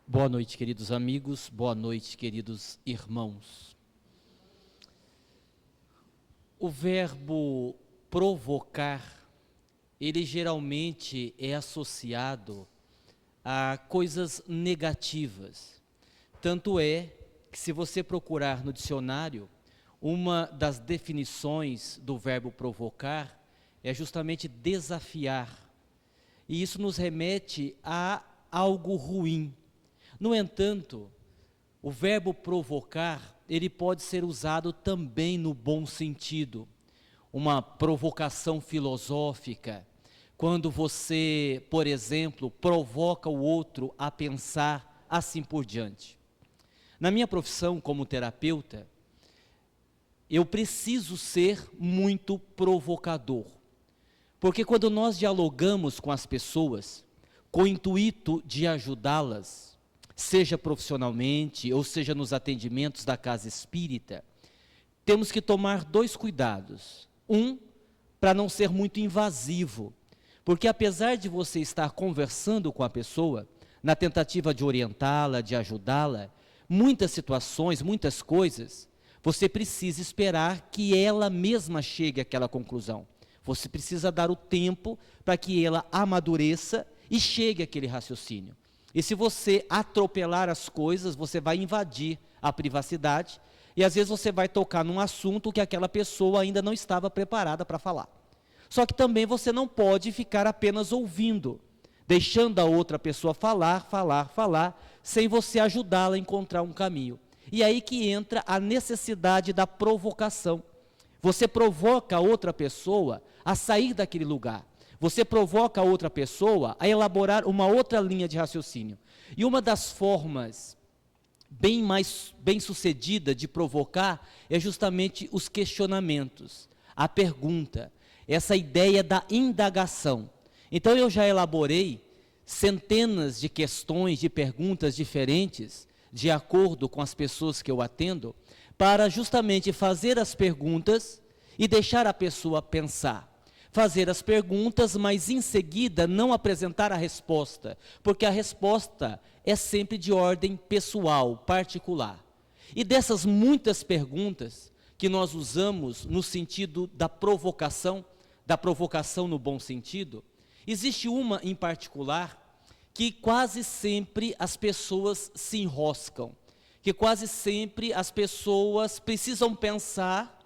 Boa noite, queridos amigos, boa noite, queridos irmãos. O verbo provocar, ele geralmente é associado a coisas negativas. Tanto é que, se você procurar no dicionário, uma das definições do verbo provocar é justamente desafiar. E isso nos remete a algo ruim. No entanto, o verbo provocar, ele pode ser usado também no bom sentido. Uma provocação filosófica, quando você, por exemplo, provoca o outro a pensar, assim por diante. Na minha profissão como terapeuta, eu preciso ser muito provocador. Porque quando nós dialogamos com as pessoas, com o intuito de ajudá-las, seja profissionalmente ou seja nos atendimentos da casa espírita, temos que tomar dois cuidados. Para não ser muito invasivo, porque apesar de você estar conversando com a pessoa, na tentativa de orientá-la, de ajudá-la, muitas situações, muitas coisas, você precisa esperar que ela mesma chegue àquela conclusão. Você precisa dar o tempo para que ela amadureça e chegue àquele raciocínio. E se você atropelar as coisas, você vai invadir a privacidade e às vezes você vai tocar num assunto que aquela pessoa ainda não estava preparada para falar. Só que também você não pode ficar apenas ouvindo, deixando a outra pessoa falar, sem você ajudá-la a encontrar um caminho. E aí que entra a necessidade da provocação. Você provoca a outra pessoa a sair daquele lugar. Você provoca a outra pessoa a elaborar uma outra linha de raciocínio. E uma das formas bem sucedida de provocar é justamente os questionamentos, a pergunta, essa ideia da indagação. Então eu já elaborei centenas de questões, de perguntas diferentes, de acordo com as pessoas que eu atendo, para justamente fazer as perguntas e deixar a pessoa pensar. Fazer as perguntas, mas em seguida não apresentar a resposta, porque a resposta é sempre de ordem pessoal, particular. E dessas muitas perguntas que nós usamos no sentido da provocação no bom sentido, existe uma em particular que quase sempre as pessoas se enroscam, que quase sempre as pessoas precisam pensar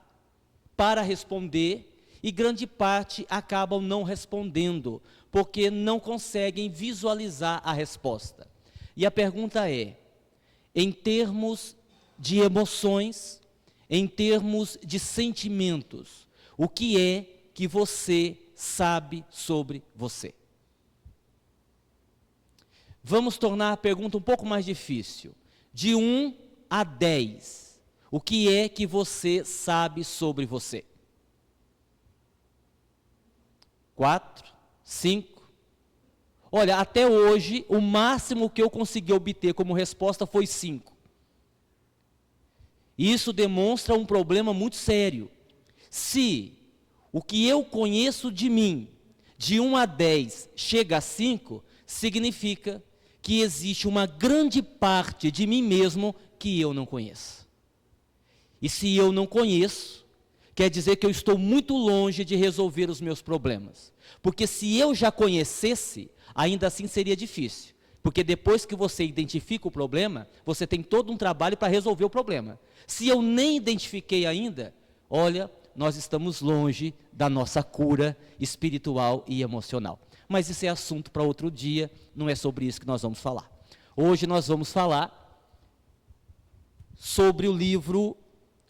para responder, e grande parte acabam não respondendo, porque não conseguem visualizar a resposta. E a pergunta é, em termos de emoções, em termos de sentimentos, o que é que você sabe sobre você? Vamos tornar a pergunta um pouco mais difícil. De 1 a 10, o que é que você sabe sobre você? 4, 5. Olha, até hoje, o máximo que eu consegui obter como resposta foi 5. Isso demonstra um problema muito sério. Se o que eu conheço de mim, de 1 a 10, chega a 5, significa que existe uma grande parte de mim mesmo que eu não conheço. E se eu não conheço, quer dizer que eu estou muito longe de resolver os meus problemas. Porque se eu já conhecesse, ainda assim seria difícil. Porque depois que você identifica o problema, você tem todo um trabalho para resolver o problema. Se eu nem identifiquei ainda, olha, nós estamos longe da nossa cura espiritual e emocional. Mas isso é assunto para outro dia, não é sobre isso que nós vamos falar. Hoje nós vamos falar sobre o livro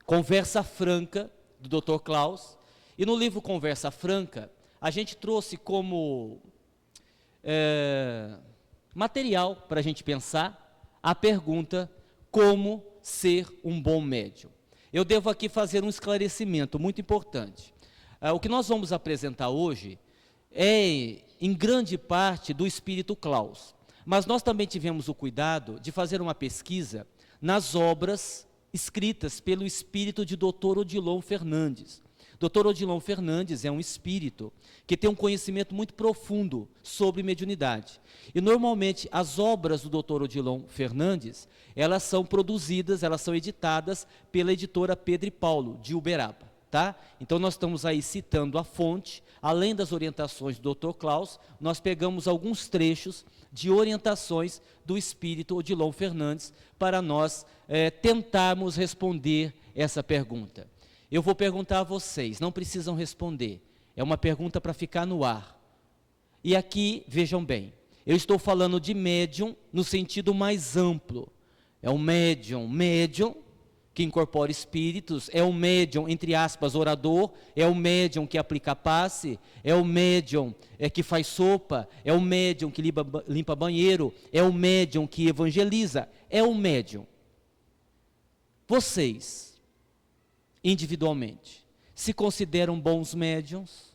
Conversa Franca, do Dr. Klaus, e no livro Conversa Franca, a gente trouxe como material para a gente pensar a pergunta, como ser um bom médium. Eu devo aqui fazer um esclarecimento muito importante. O que nós vamos apresentar hoje é, em grande parte, do Espírito Klaus, mas nós também tivemos o cuidado de fazer uma pesquisa nas obras escritas pelo espírito de Dr. Odilon Fernandes. Dr. Odilon Fernandes é um espírito que tem um conhecimento muito profundo sobre mediunidade. E normalmente as obras do Dr. Odilon Fernandes, elas são produzidas, elas são editadas pela editora Pedro e Paulo, de Uberaba. Tá? Então nós estamos aí citando a fonte, além das orientações do Dr. Klaus, nós pegamos alguns trechos de orientações do espírito Odilon Fernandes para nós tentarmos responder essa pergunta. Eu vou perguntar a vocês, não precisam responder, é uma pergunta para ficar no ar. E aqui, vejam bem, eu estou falando de médium no sentido mais amplo. É um médium que incorpora espíritos, é o médium, entre aspas, orador, é o médium que aplica passe, é o médium que faz sopa, é o médium que limpa banheiro, é o médium que evangeliza, é o médium. Vocês, individualmente, se consideram bons médiums?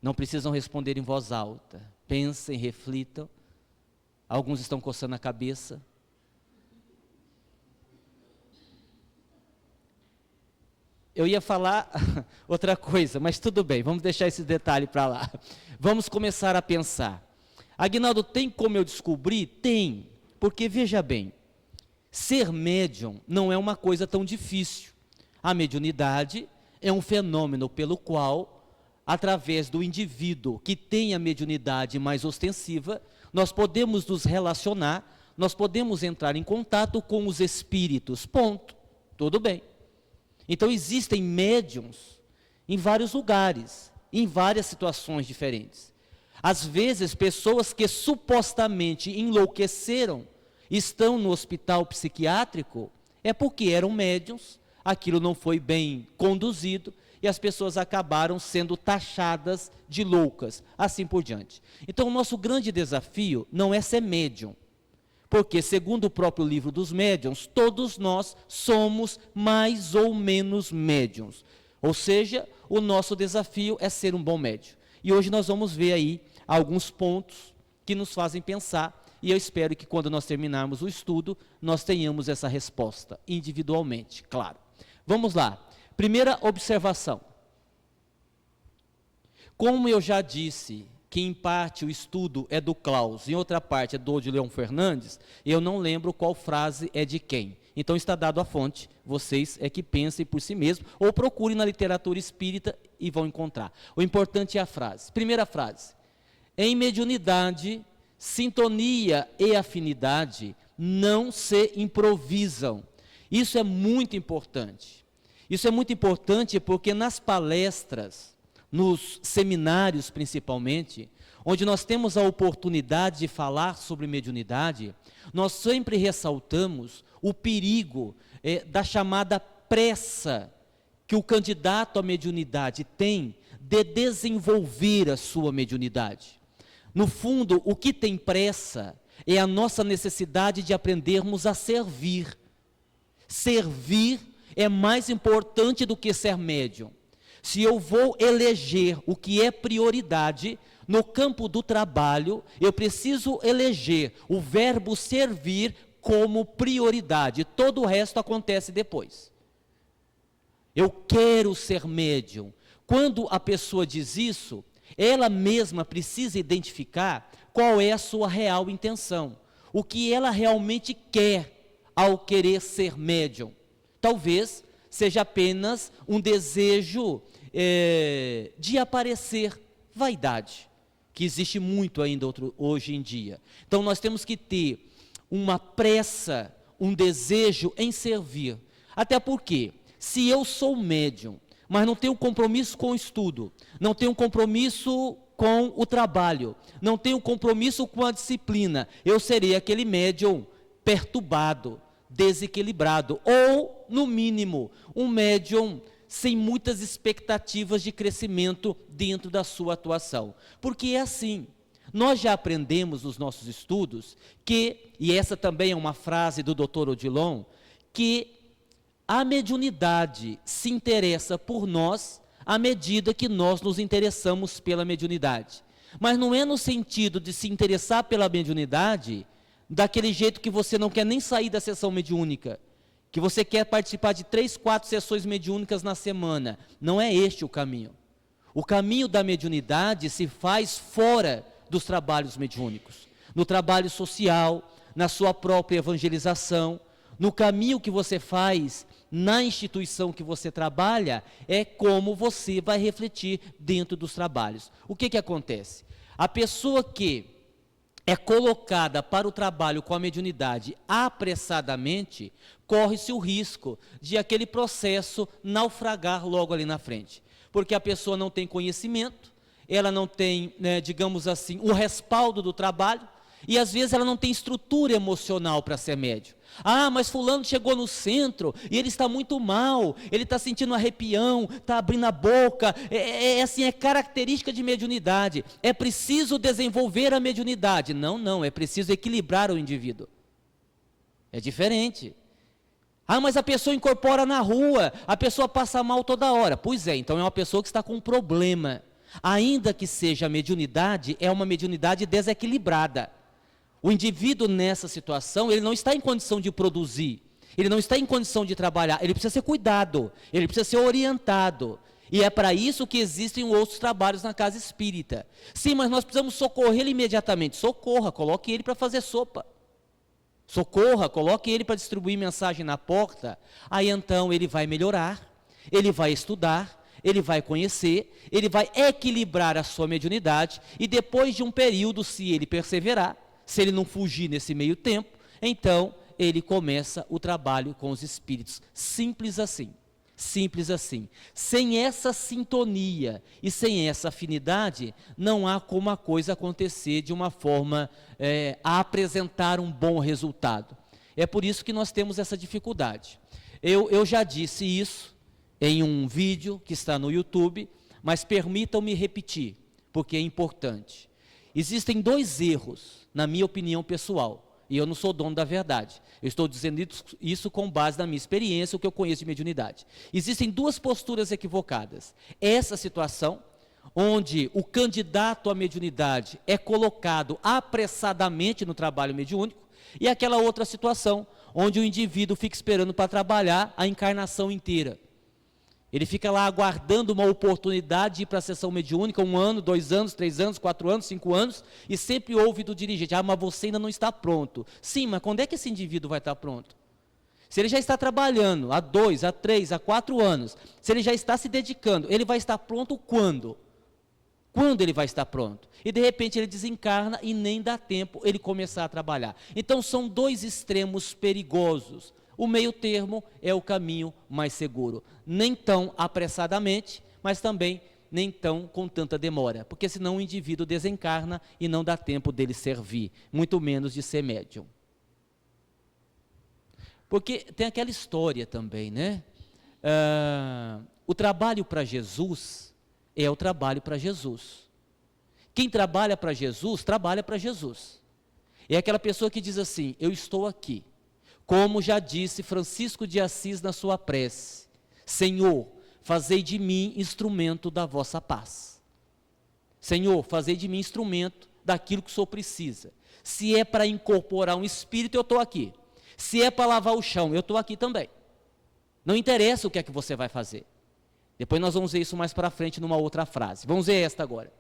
Não precisam responder em voz alta, pensem, reflitam. Alguns estão coçando a cabeça. Eu ia falar outra coisa, mas tudo bem, vamos deixar esse detalhe para lá. Vamos começar a pensar. Aguinaldo, tem como eu descobrir? Tem, porque veja bem, ser médium não é uma coisa tão difícil. A mediunidade é um fenômeno pelo qual, através do indivíduo que tem a mediunidade mais ostensiva, nós podemos nos relacionar, nós podemos entrar em contato com os espíritos, ponto, tudo bem. Então existem médiums em vários lugares, em várias situações diferentes. Às vezes, pessoas que supostamente enlouqueceram, estão no hospital psiquiátrico, é porque eram médiums, aquilo não foi bem conduzido, e as pessoas acabaram sendo taxadas de loucas, assim por diante. Então o nosso grande desafio não é ser médium, porque, segundo o próprio livro dos médiuns, todos nós somos mais ou menos médiuns. Ou seja, o nosso desafio é ser um bom médium. E hoje nós vamos ver aí alguns pontos que nos fazem pensar, e eu espero que quando nós terminarmos o estudo, nós tenhamos essa resposta, individualmente, claro. Vamos lá. Primeira observação. Como eu já disse, que em parte o estudo é do Klaus, em outra parte é do Odilon Fernandes, eu não lembro qual frase é de quem. Então está dado a fonte, vocês é que pensem por si mesmos, ou procurem na literatura espírita e vão encontrar. O importante é a frase. Primeira frase. Em mediunidade, sintonia e afinidade não se improvisam. Isso é muito importante. Isso é muito importante porque nas palestras, nos seminários principalmente, onde nós temos a oportunidade de falar sobre mediunidade, nós sempre ressaltamos o perigo da chamada pressa que o candidato à mediunidade tem de desenvolver a sua mediunidade. No fundo, o que tem pressa é a nossa necessidade de aprendermos a servir. Servir é mais importante do que ser médium. Se eu vou eleger o que é prioridade no campo do trabalho, eu preciso eleger o verbo servir como prioridade. Todo o resto acontece depois. Eu quero ser médium. Quando a pessoa diz isso, ela mesma precisa identificar qual é a sua real intenção. O que ela realmente quer ao querer ser médium. Talvez seja apenas um desejo de aparecer, vaidade, que existe muito ainda hoje em dia. Então nós temos que ter uma pressa, um desejo em servir. Até porque, se eu sou médium, mas não tenho compromisso com o estudo, não tenho compromisso com o trabalho, não tenho compromisso com a disciplina, eu serei aquele médium perturbado, desequilibrado, ou, no mínimo, um médium sem muitas expectativas de crescimento dentro da sua atuação. Porque é assim, nós já aprendemos nos nossos estudos que, e essa também é uma frase do Dr. Odilon, que a mediunidade se interessa por nós à medida que nós nos interessamos pela mediunidade. Mas não é no sentido de se interessar pela mediunidade daquele jeito que você não quer nem sair da sessão mediúnica, que você quer participar de 3, 4 sessões mediúnicas na semana. Não é este o caminho. O caminho da mediunidade se faz fora dos trabalhos mediúnicos, no trabalho social, na sua própria evangelização, no caminho que você faz na instituição que você trabalha, é como você vai refletir dentro dos trabalhos. O que acontece? A pessoa que é colocada para o trabalho com a mediunidade apressadamente, corre-se o risco de aquele processo naufragar logo ali na frente. Porque a pessoa não tem conhecimento, ela não tem, digamos assim, o respaldo do trabalho, e às vezes ela não tem estrutura emocional para ser médium. Ah, mas fulano chegou no centro e ele está muito mal, ele está sentindo um arrepião, está abrindo a boca, assim, é característica de mediunidade, é preciso desenvolver a mediunidade. Não, é preciso equilibrar o indivíduo. É diferente. Ah, mas a pessoa incorpora na rua, a pessoa passa mal toda hora. Pois é, então é uma pessoa que está com um problema. Ainda que seja mediunidade, é uma mediunidade desequilibrada. O indivíduo nessa situação, ele não está em condição de produzir, ele não está em condição de trabalhar, ele precisa ser cuidado, ele precisa ser orientado. E é para isso que existem outros trabalhos na casa espírita. Sim, mas nós precisamos socorrer ele imediatamente. Socorra, coloque ele para fazer sopa. Socorra, coloque ele para distribuir mensagem na porta. Aí então ele vai melhorar, ele vai estudar, ele vai conhecer, ele vai equilibrar a sua mediunidade, e depois de um período, se ele perseverar, se ele não fugir nesse meio tempo, então ele começa o trabalho com os espíritos. Simples assim. Simples assim. Sem essa sintonia e sem essa afinidade, não há como a coisa acontecer de uma forma a apresentar um bom resultado. É por isso que nós temos essa dificuldade. Eu já disse isso em um vídeo que está no YouTube, mas permitam-me repetir, porque é importante. Existem 2 erros, na minha opinião pessoal, e eu não sou dono da verdade. Eu estou dizendo isso com base na minha experiência, o que eu conheço de mediunidade. Existem 2 posturas equivocadas. Essa situação, onde o candidato à mediunidade é colocado apressadamente no trabalho mediúnico, e aquela outra situação, onde o indivíduo fica esperando para trabalhar a encarnação inteira. Ele fica lá aguardando uma oportunidade de ir para a sessão mediúnica, 1 ano, 2 anos, 3 anos, 4 anos, 5 anos, e sempre ouve do dirigente: ah, mas você ainda não está pronto. Sim, mas quando é que esse indivíduo vai estar pronto? Se ele já está trabalhando há 2, há 3, há 4 anos, se ele já está se dedicando, ele vai estar pronto quando? Quando ele vai estar pronto? E de repente ele desencarna e nem dá tempo ele começar a trabalhar. Então são 2 extremos perigosos. O meio termo é o caminho mais seguro. Nem tão apressadamente, mas também nem tão com tanta demora. Porque senão o indivíduo desencarna e não dá tempo dele servir, muito menos de ser médium. Porque tem aquela história também, né? O trabalho para Jesus é o trabalho para Jesus. Quem trabalha para Jesus, trabalha para Jesus. É aquela pessoa que diz assim: eu estou aqui. Como já disse Francisco de Assis na sua prece: Senhor, fazei de mim instrumento da vossa paz. Senhor, fazei de mim instrumento daquilo que o Senhor precisa. Se é para incorporar um espírito, eu estou aqui. Se é para lavar o chão, eu estou aqui também. Não interessa o que é que você vai fazer. Depois nós vamos ver isso mais para frente numa outra frase. Vamos ver esta agora.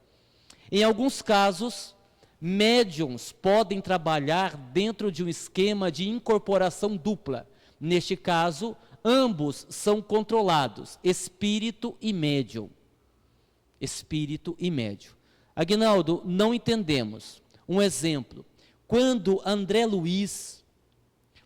Em alguns casos, médiuns podem trabalhar dentro de um esquema de incorporação dupla. Neste caso, ambos são controlados, espírito e médium. Espírito e médium. Aguinaldo, não entendemos. Um exemplo, quando André Luiz,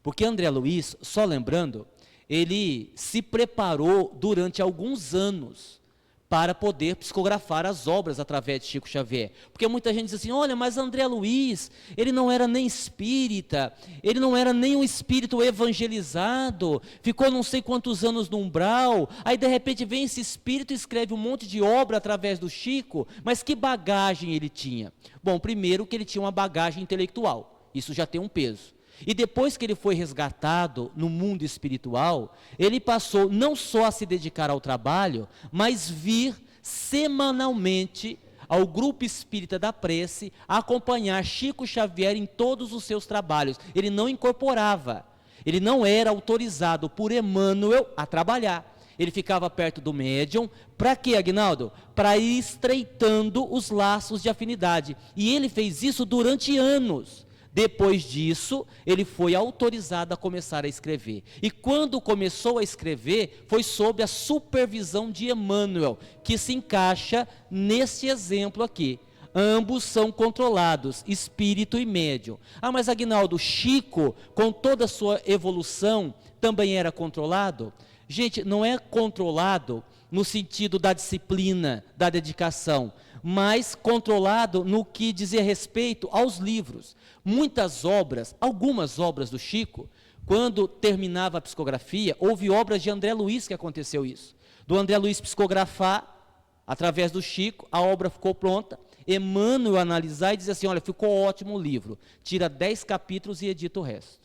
porque André Luiz, só lembrando, ele se preparou durante alguns anos para poder psicografar as obras através de Chico Xavier. Porque muita gente diz assim: olha, mas André Luiz, ele não era nem espírita, ele não era nem um espírito evangelizado, ficou não sei quantos anos no umbral, aí de repente vem esse espírito e escreve um monte de obra através do Chico, mas que bagagem ele tinha? Bom, primeiro que ele tinha uma bagagem intelectual, isso já tem um peso. E depois que ele foi resgatado no mundo espiritual, ele passou não só a se dedicar ao trabalho, mas vir semanalmente ao grupo espírita da prece, a acompanhar Chico Xavier em todos os seus trabalhos. Ele não incorporava. Ele não era autorizado por Emmanuel a trabalhar. Ele ficava perto do médium. Para quê, Aguinaldo? Para ir estreitando os laços de afinidade. E ele fez isso durante anos. Depois disso, ele foi autorizado a começar a escrever. E quando começou a escrever, foi sob a supervisão de Emmanuel, que se encaixa nesse exemplo aqui. Ambos são controlados, espírito e médium. Ah, mas Aguinaldo, Chico, com toda a sua evolução, também era controlado? Gente, não é controlado no sentido da disciplina, da dedicação, mas controlado no que dizia respeito aos livros. Muitas obras, algumas obras do Chico, quando terminava a psicografia, houve obras de André Luiz que aconteceu isso. Do André Luiz psicografar, através do Chico, a obra ficou pronta, Emmanuel analisar e dizer assim, olha, ficou ótimo o livro, tira 10 capítulos e edita o resto.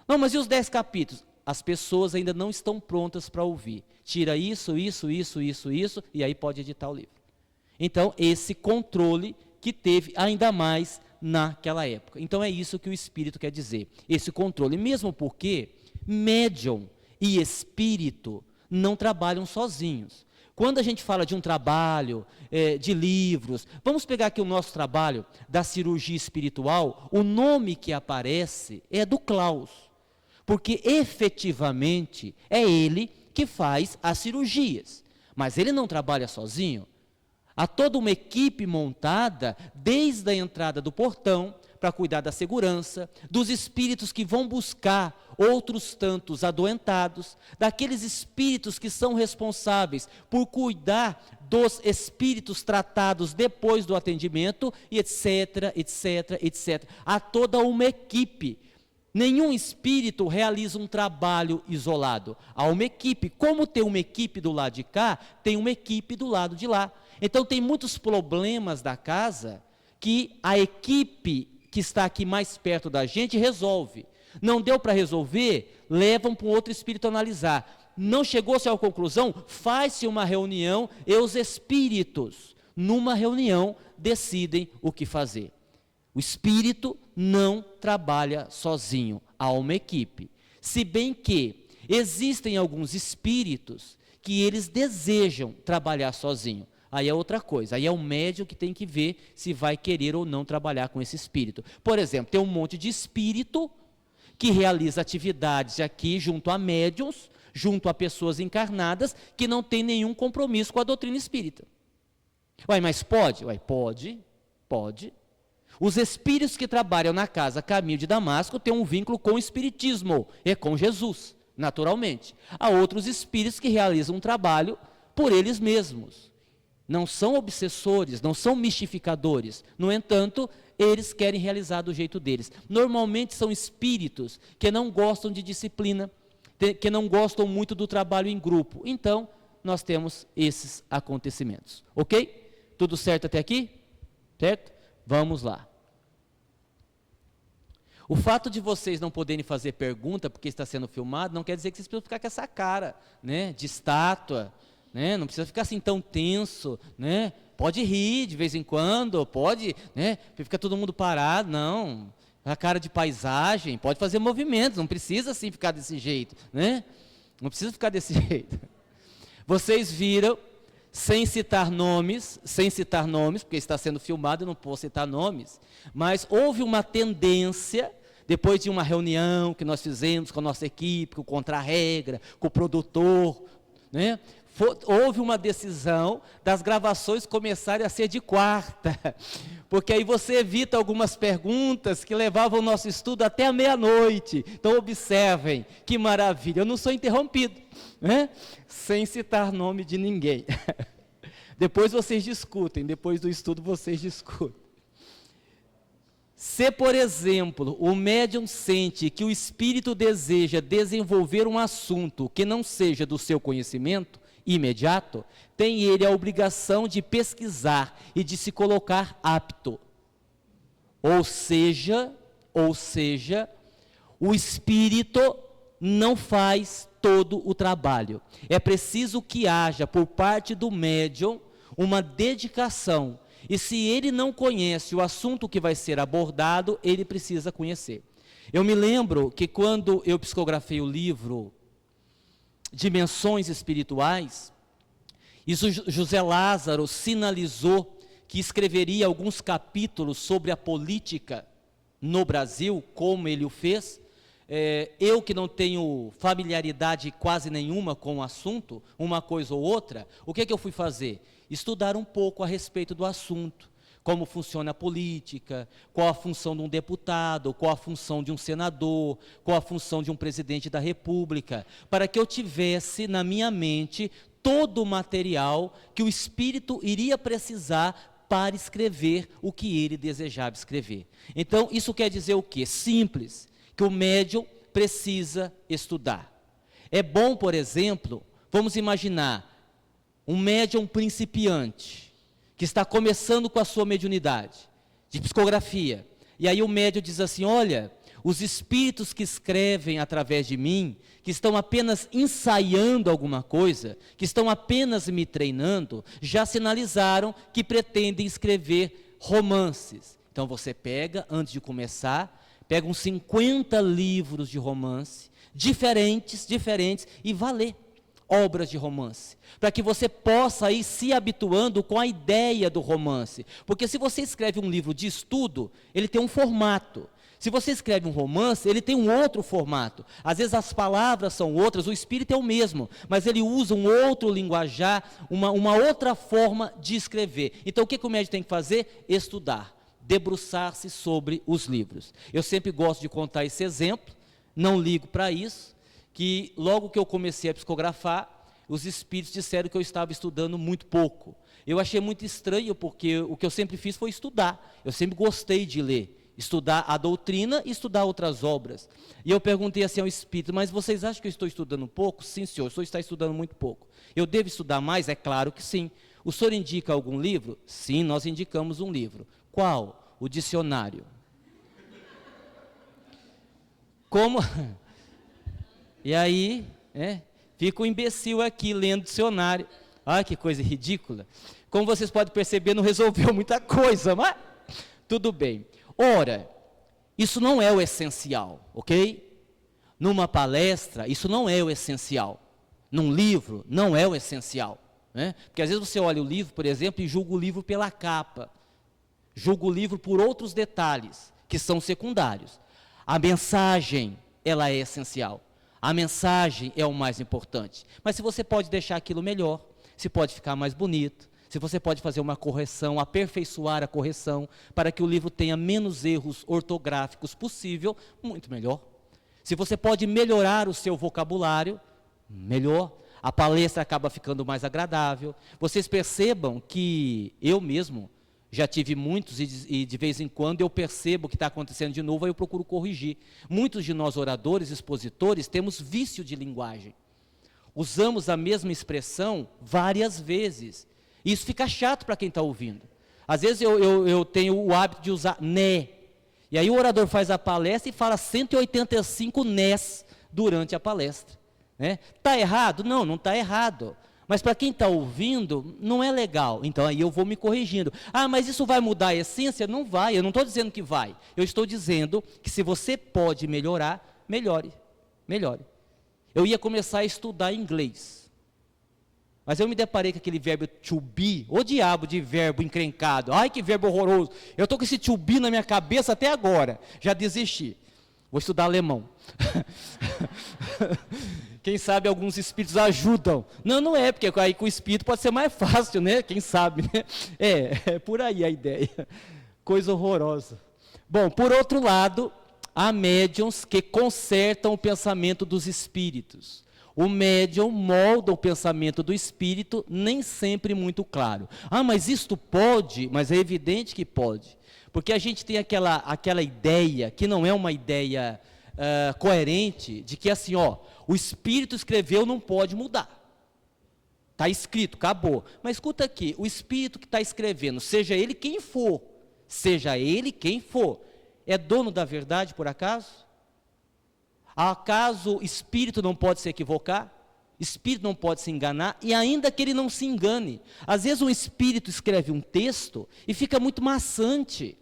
Não, mas e os 10 capítulos? As pessoas ainda não estão prontas para ouvir. Tira isso, e aí pode editar o livro. Então, esse controle que teve ainda mais naquela época. Então, é isso que o Espírito quer dizer, esse controle. Mesmo porque médium e espírito não trabalham sozinhos. Quando a gente fala de um trabalho, de livros, vamos pegar aqui o nosso trabalho da cirurgia espiritual, o nome que aparece é do Klaus, porque efetivamente é ele que faz as cirurgias, mas ele não trabalha sozinho. Há toda uma equipe montada desde a entrada do portão para cuidar da segurança, dos espíritos que vão buscar outros tantos adoentados, daqueles espíritos que são responsáveis por cuidar dos espíritos tratados depois do atendimento, e etc, etc, etc. Há toda uma equipe. Nenhum espírito realiza um trabalho isolado. Há uma equipe. Como tem uma equipe do lado de cá, tem uma equipe do lado de lá. Então tem muitos problemas da casa que a equipe que está aqui mais perto da gente resolve. Não deu para resolver, levam para um outro espírito analisar. Não chegou-se à conclusão, faz-se uma reunião e os espíritos, numa reunião, decidem o que fazer. O espírito não trabalha sozinho, há uma equipe. Se bem que existem alguns espíritos que eles desejam trabalhar sozinho. Aí é outra coisa, aí é o médium que tem que ver se vai querer ou não trabalhar com esse espírito. Por exemplo, tem um monte de espírito que realiza atividades aqui junto a médiums, junto a pessoas encarnadas, que não tem nenhum compromisso com a doutrina espírita. Ué, mas pode? Ué, pode. Os espíritos que trabalham na casa Caminho de Damasco têm um vínculo com o espiritismo, é com Jesus, naturalmente. Há outros espíritos que realizam um trabalho por eles mesmos. Não são obsessores, não são mistificadores. No entanto, eles querem realizar do jeito deles. Normalmente são espíritos que não gostam de disciplina, que não gostam muito do trabalho em grupo. Então, nós temos esses acontecimentos. Ok? Tudo certo até aqui? Certo? Vamos lá. O fato de vocês não poderem fazer pergunta porque está sendo filmado, não quer dizer que vocês precisam ficar com essa cara, né, de estátua. Né? Não precisa ficar assim tão tenso, né? Pode rir de vez em quando, pode, né? Fica todo mundo parado, não. A cara de paisagem, pode fazer movimentos, não precisa assim ficar desse jeito, né? Não precisa ficar desse jeito. Vocês viram, sem citar nomes, porque está sendo filmado, eu não posso citar nomes, mas houve uma tendência, depois de uma reunião que nós fizemos com a nossa equipe, com o Contra-Regra, com o produtor, né? Houve uma decisão das gravações começarem a ser de quarta, porque aí você evita algumas perguntas que levavam o nosso estudo até a meia-noite. Então observem, que maravilha, eu não sou interrompido, né? Sem citar nome de ninguém. Depois vocês discutem, depois do estudo vocês discutem. Se, por exemplo, o médium sente que o espírito deseja desenvolver um assunto que não seja do seu conhecimento imediato, tem ele a obrigação de pesquisar e de se colocar apto. Ou seja, o espírito não faz todo o trabalho. É preciso que haja por parte do médium uma dedicação. E se ele não conhece o assunto que vai ser abordado, ele precisa conhecer. Eu me lembro que quando eu psicografei o livro Dimensões Espirituais, isso José Lázaro sinalizou que escreveria alguns capítulos sobre a política no Brasil, como ele o fez. Eu que não tenho familiaridade quase nenhuma com o assunto, uma coisa ou outra, o que eu fui fazer? Estudar um pouco a respeito do assunto, como funciona a política, qual a função de um deputado, qual a função de um senador, qual a função de um presidente da república, para que eu tivesse na minha mente todo o material que o Espírito iria precisar para escrever o que ele desejava escrever. Então, isso quer dizer o quê? Simples, que o médium precisa estudar. É bom, por exemplo, vamos imaginar um médium principiante, que está começando com a sua mediunidade, de psicografia, e aí o médium diz assim, olha, os espíritos que escrevem através de mim, que estão apenas ensaiando alguma coisa, que estão apenas me treinando, já sinalizaram que pretendem escrever romances. Então você pega, antes de começar, pega uns 50 livros de romance, diferentes, e vá ler obras de romance, para que você possa ir se habituando com a ideia do romance, porque se você escreve um livro de estudo, ele tem um formato. Se você escreve um romance, ele tem um outro formato. Às vezes as palavras são outras, o espírito é o mesmo, mas ele usa um outro linguajar, uma outra forma de escrever. Então o que o médium tem que fazer? Estudar, debruçar-se sobre os livros. Eu sempre gosto de contar esse exemplo, não ligo para isso, que logo que eu comecei a psicografar, os espíritos disseram que eu estava estudando muito pouco. Eu achei muito estranho, porque o que eu sempre fiz foi estudar. Eu sempre gostei de ler. Estudar a doutrina e estudar outras obras. E eu perguntei assim ao espírito, mas vocês acham que eu estou estudando pouco? Sim, senhor, o senhor está estudando muito pouco. Eu devo estudar mais? É claro que sim. O senhor indica algum livro? Sim, nós indicamos um livro. Qual? O dicionário. Como? E aí, fica um imbecil aqui lendo dicionário. Ai, que coisa ridícula. Como vocês podem perceber, não resolveu muita coisa, mas tudo bem. Ora, isso não é o essencial, ok? Numa palestra, isso não é o essencial. Num livro, não é o essencial. Né? Porque às vezes você olha o livro, por exemplo, e julga o livro pela capa. Julga o livro por outros detalhes, que são secundários. A mensagem, ela é essencial. A mensagem é o mais importante. Mas se você pode deixar aquilo melhor, se pode ficar mais bonito, se você pode fazer uma correção, aperfeiçoar a correção, para que o livro tenha menos erros ortográficos possível, muito melhor. Se você pode melhorar o seu vocabulário, melhor. A palestra acaba ficando mais agradável. Vocês percebam que eu mesmo já tive muitos e de vez em quando eu percebo o que está acontecendo de novo, aí eu procuro corrigir. Muitos de nós oradores, expositores, temos vício de linguagem. Usamos a mesma expressão várias vezes. Isso fica chato para quem está ouvindo. Às vezes eu tenho o hábito de usar né. E aí o orador faz a palestra e fala 185 nés durante a palestra. Está errado? Não, não está errado. Mas para quem está ouvindo, não é legal. Então aí eu vou me corrigindo. Ah, mas isso vai mudar a essência? Não vai, eu não estou dizendo que vai. Eu estou dizendo que se você pode melhorar, melhore. Melhore. Eu ia começar a estudar inglês. Mas eu me deparei com aquele verbo to be, ô diabo de verbo encrencado. Ai, que verbo horroroso. Eu estou com esse to be na minha cabeça até agora. Já desisti. Vou estudar alemão. Quem sabe alguns espíritos ajudam. Não, não é, porque aí com o espírito pode ser mais fácil, né? Quem sabe, né? É por aí a ideia. Coisa horrorosa. Bom, por outro lado, há médiuns que consertam o pensamento dos espíritos. O médium molda o pensamento do espírito, nem sempre muito claro. Ah, mas isto pode? Mas é evidente que pode. Porque a gente tem aquela ideia, que não é uma ideia coerente, de que assim, o espírito escreveu, não pode mudar. Está escrito, acabou. Mas escuta aqui, o espírito que está escrevendo, seja ele quem for, é dono da verdade por acaso? Acaso espírito não pode se equivocar? Espírito não pode se enganar, e ainda que ele não se engane. Às vezes um espírito escreve um texto e fica muito maçante.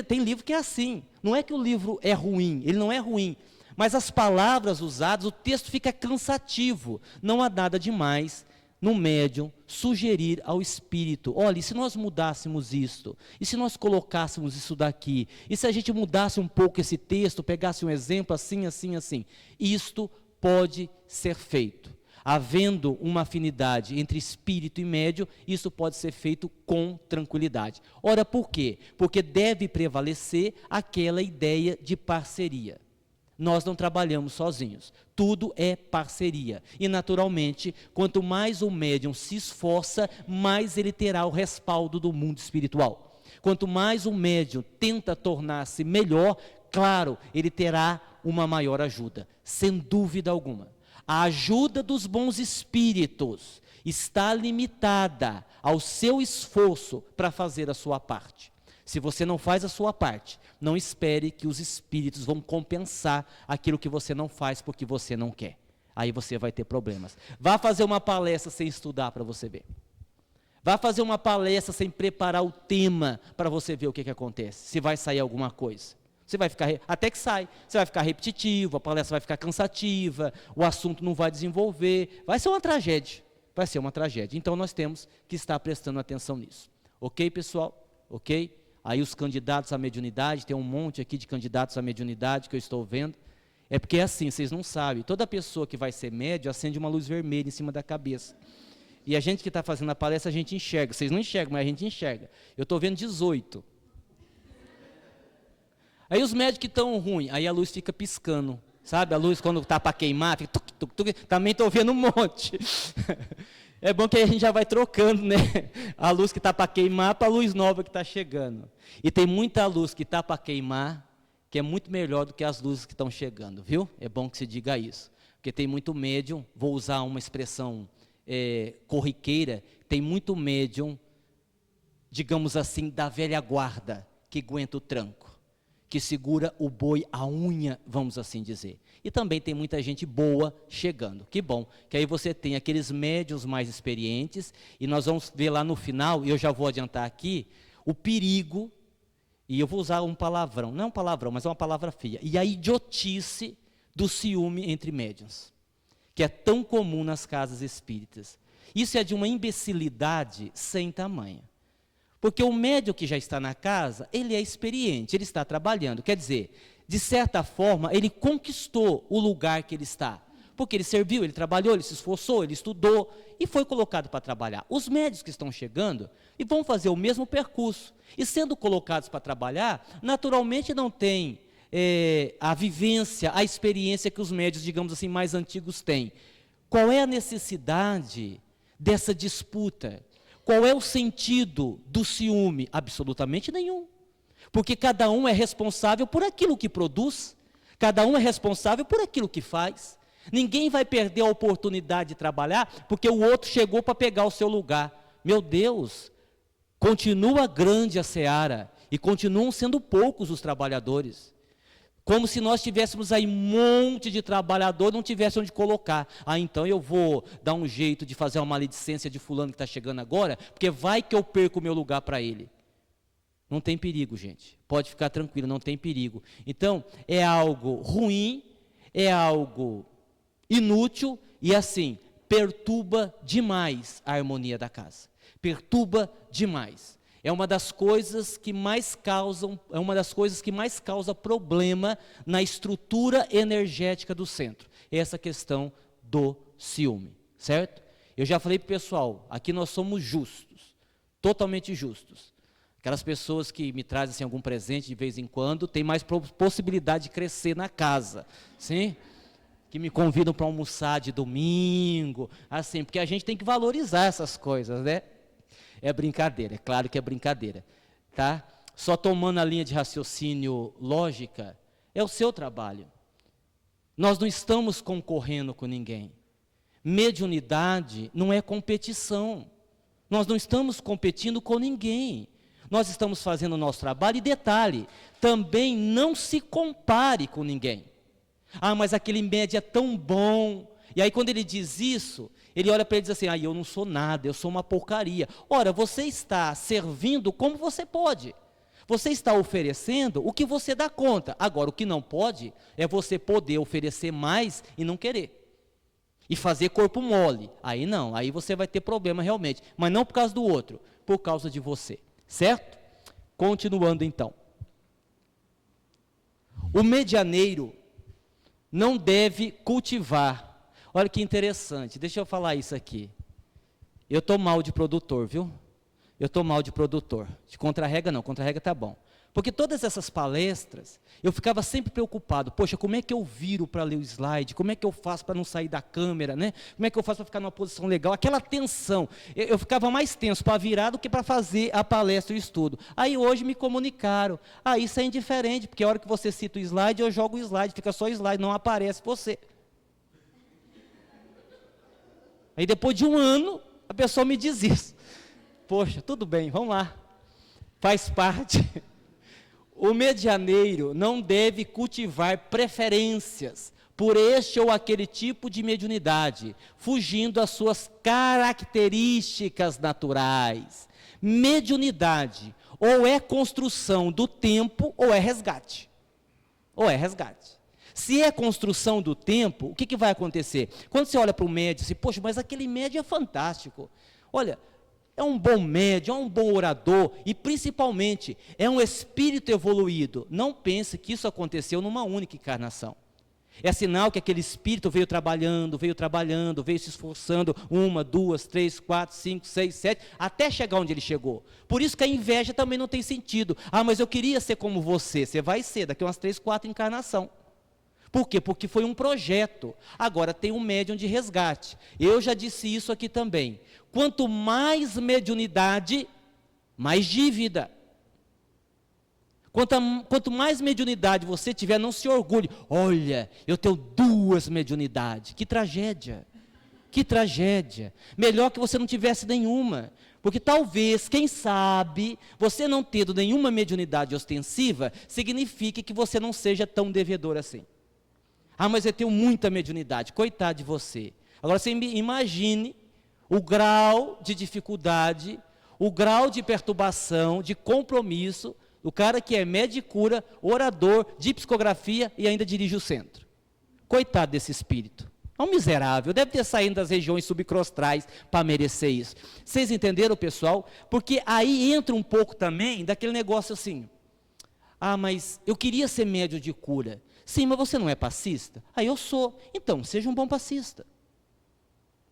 Tem livro que é assim. Não é que o livro é ruim, ele não é ruim. Mas as palavras usadas, o texto fica cansativo. Não há nada demais no médium sugerir ao espírito: olha, e se nós mudássemos isto? E se nós colocássemos isso daqui? E se a gente mudasse um pouco esse texto, pegasse um exemplo assim, assim, assim? Isto pode ser feito. Havendo uma afinidade entre espírito e médium, isso pode ser feito com tranquilidade. Ora, por quê? Porque deve prevalecer aquela ideia de parceria. Nós não trabalhamos sozinhos, tudo é parceria. E naturalmente, quanto mais o médium se esforça, mais ele terá o respaldo do mundo espiritual. Quanto mais o médium tenta tornar-se melhor, claro, ele terá uma maior ajuda, sem dúvida alguma. A ajuda dos bons espíritos está limitada ao seu esforço para fazer a sua parte. Se você não faz a sua parte, não espere que os espíritos vão compensar aquilo que você não faz porque você não quer. Aí você vai ter problemas. Vá fazer uma palestra sem estudar para você ver. Vá fazer uma palestra sem preparar o tema para você ver o que acontece. Se vai sair alguma coisa. Você vai ficar, até que sai, você vai ficar repetitivo, a palestra vai ficar cansativa, o assunto não vai desenvolver, vai ser uma tragédia, Então nós temos que estar prestando atenção nisso. Ok, pessoal? Ok? Aí os candidatos à mediunidade, tem um monte aqui de candidatos à mediunidade que eu estou vendo, é porque é assim, vocês não sabem, toda pessoa que vai ser médium acende uma luz vermelha em cima da cabeça. E a gente que está fazendo a palestra, a gente enxerga, vocês não enxergam, mas a gente enxerga. Eu estou vendo 18. Aí os médicos que estão ruins, aí a luz fica piscando, sabe? A luz quando está para queimar, fica tuc, tuc, tuc, também estou vendo um monte. É bom que aí a gente já vai trocando, né? A luz que está para queimar para a luz nova que está chegando. E tem muita luz que está para queimar, que é muito melhor do que as luzes que estão chegando, viu? É bom que se diga isso. Porque tem muito médium, vou usar uma expressão corriqueira, tem muito médium, digamos assim, da velha guarda, que aguenta o tranco, que segura o boi à unha, vamos assim dizer. E também tem muita gente boa chegando. Que bom, que aí você tem aqueles médiuns mais experientes, e nós vamos ver lá no final, e eu já vou adiantar aqui, o perigo, e eu vou usar um palavrão, não é um palavrão, mas é uma palavra feia, e a idiotice do ciúme entre médiuns, que é tão comum nas casas espíritas. Isso é de uma imbecilidade sem tamanho. Porque o médium que já está na casa, ele é experiente, ele está trabalhando. Quer dizer, de certa forma, ele conquistou o lugar que ele está. Porque ele serviu, ele trabalhou, ele se esforçou, ele estudou e foi colocado para trabalhar. Os médios que estão chegando e vão fazer o mesmo percurso. E sendo colocados para trabalhar, naturalmente não tem a vivência, a experiência que os médios, digamos assim, mais antigos têm. Qual é a necessidade dessa disputa? Qual é o sentido do ciúme? Absolutamente nenhum. Porque cada um é responsável por aquilo que produz, cada um é responsável por aquilo que faz. Ninguém vai perder a oportunidade de trabalhar porque o outro chegou para pegar o seu lugar. Meu Deus, continua grande a seara e continuam sendo poucos os trabalhadores. Como se nós tivéssemos aí um monte de trabalhador e não tivesse onde colocar. Ah, então eu vou dar um jeito de fazer uma maledicência de fulano que está chegando agora, porque vai que eu perco o meu lugar para ele. Não tem perigo, gente. Pode ficar tranquilo, não tem perigo. Então, é algo ruim, é algo inútil e assim, perturba demais a harmonia da casa. Perturba demais. É uma das coisas que mais causa problema na estrutura energética do centro. Essa questão do ciúme, certo? Eu já falei para o pessoal, aqui nós somos justos, totalmente justos. Aquelas pessoas que me trazem assim, algum presente de vez em quando, tem mais possibilidade de crescer na casa, sim? Que me convidam para almoçar de domingo, assim, porque a gente tem que valorizar essas coisas, né? É brincadeira, é claro que é brincadeira, tá? Só tomando a linha de raciocínio lógica, é o seu trabalho. Nós não estamos concorrendo com ninguém. Mediunidade não é competição. Nós não estamos competindo com ninguém. Nós estamos fazendo o nosso trabalho e detalhe, também não se compare com ninguém. Ah, mas aquele médio é tão bom. E aí quando ele diz isso, ele olha para ele e diz assim, eu não sou nada, eu sou uma porcaria. Ora, você está servindo como você pode. Você está oferecendo o que você dá conta. Agora, o que não pode é você poder oferecer mais e não querer. E fazer corpo mole. Aí não, aí você vai ter problema realmente. Mas não por causa do outro, por causa de você. Certo? Continuando então. O medianeiro não deve cultivar. Olha que interessante, deixa eu falar isso aqui. Eu estou mal de produtor, viu? Eu estou mal de produtor. De contra-rega não, contra-rega está bom. Porque todas essas palestras, eu ficava sempre preocupado. Poxa, como é que eu viro para ler o slide? Como é que eu faço para não sair da câmera, né? Como é que eu faço para ficar numa posição legal? Aquela tensão. Eu ficava mais tenso para virar do que para fazer a palestra e o estudo. Aí hoje me comunicaram. Isso é indiferente, porque a hora que você cita o slide, eu jogo o slide, fica só o slide, não aparece você. Aí depois de um ano, a pessoa me diz isso. Poxa, tudo bem, vamos lá. Faz parte. O medianeiro não deve cultivar preferências por este ou aquele tipo de mediunidade, fugindo às suas características naturais. Mediunidade ou é construção do tempo ou é resgate. Ou é resgate. Se é construção do tempo, o que vai acontecer? Quando você olha para o médium, você, poxa, mas aquele médium é fantástico. Olha, é um bom médium, é um bom orador e principalmente é um espírito evoluído. Não pense que isso aconteceu numa única encarnação. É sinal que aquele espírito veio trabalhando, veio se esforçando, 1, 2, 3, 4, 5, 6, 7, até chegar onde ele chegou. Por isso que a inveja também não tem sentido. Mas eu queria ser como você. Você vai ser daqui a umas 3, 4 encarnações. Por quê? Porque foi um projeto. Agora tem um médium de resgate. Eu já disse isso aqui também. Quanto mais mediunidade, mais dívida. Quanto mais mediunidade você tiver, não se orgulhe. Olha, eu tenho 2 mediunidades. Que tragédia. Que tragédia. Melhor que você não tivesse nenhuma. Porque talvez, quem sabe, você não tendo nenhuma mediunidade ostensiva, signifique que você não seja tão devedor assim. Mas eu tenho muita mediunidade. Coitado de você. Agora você imagine o grau de dificuldade, o grau de perturbação, de compromisso, do cara que é médium de cura, orador, de psicografia e ainda dirige o centro. Coitado desse espírito. É um miserável, deve ter saído das regiões subcrostrais para merecer isso. Vocês entenderam, pessoal? Porque aí entra um pouco também daquele negócio assim. Mas eu queria ser médium de cura. Sim, mas você não é passista? Eu sou. Então, seja um bom passista.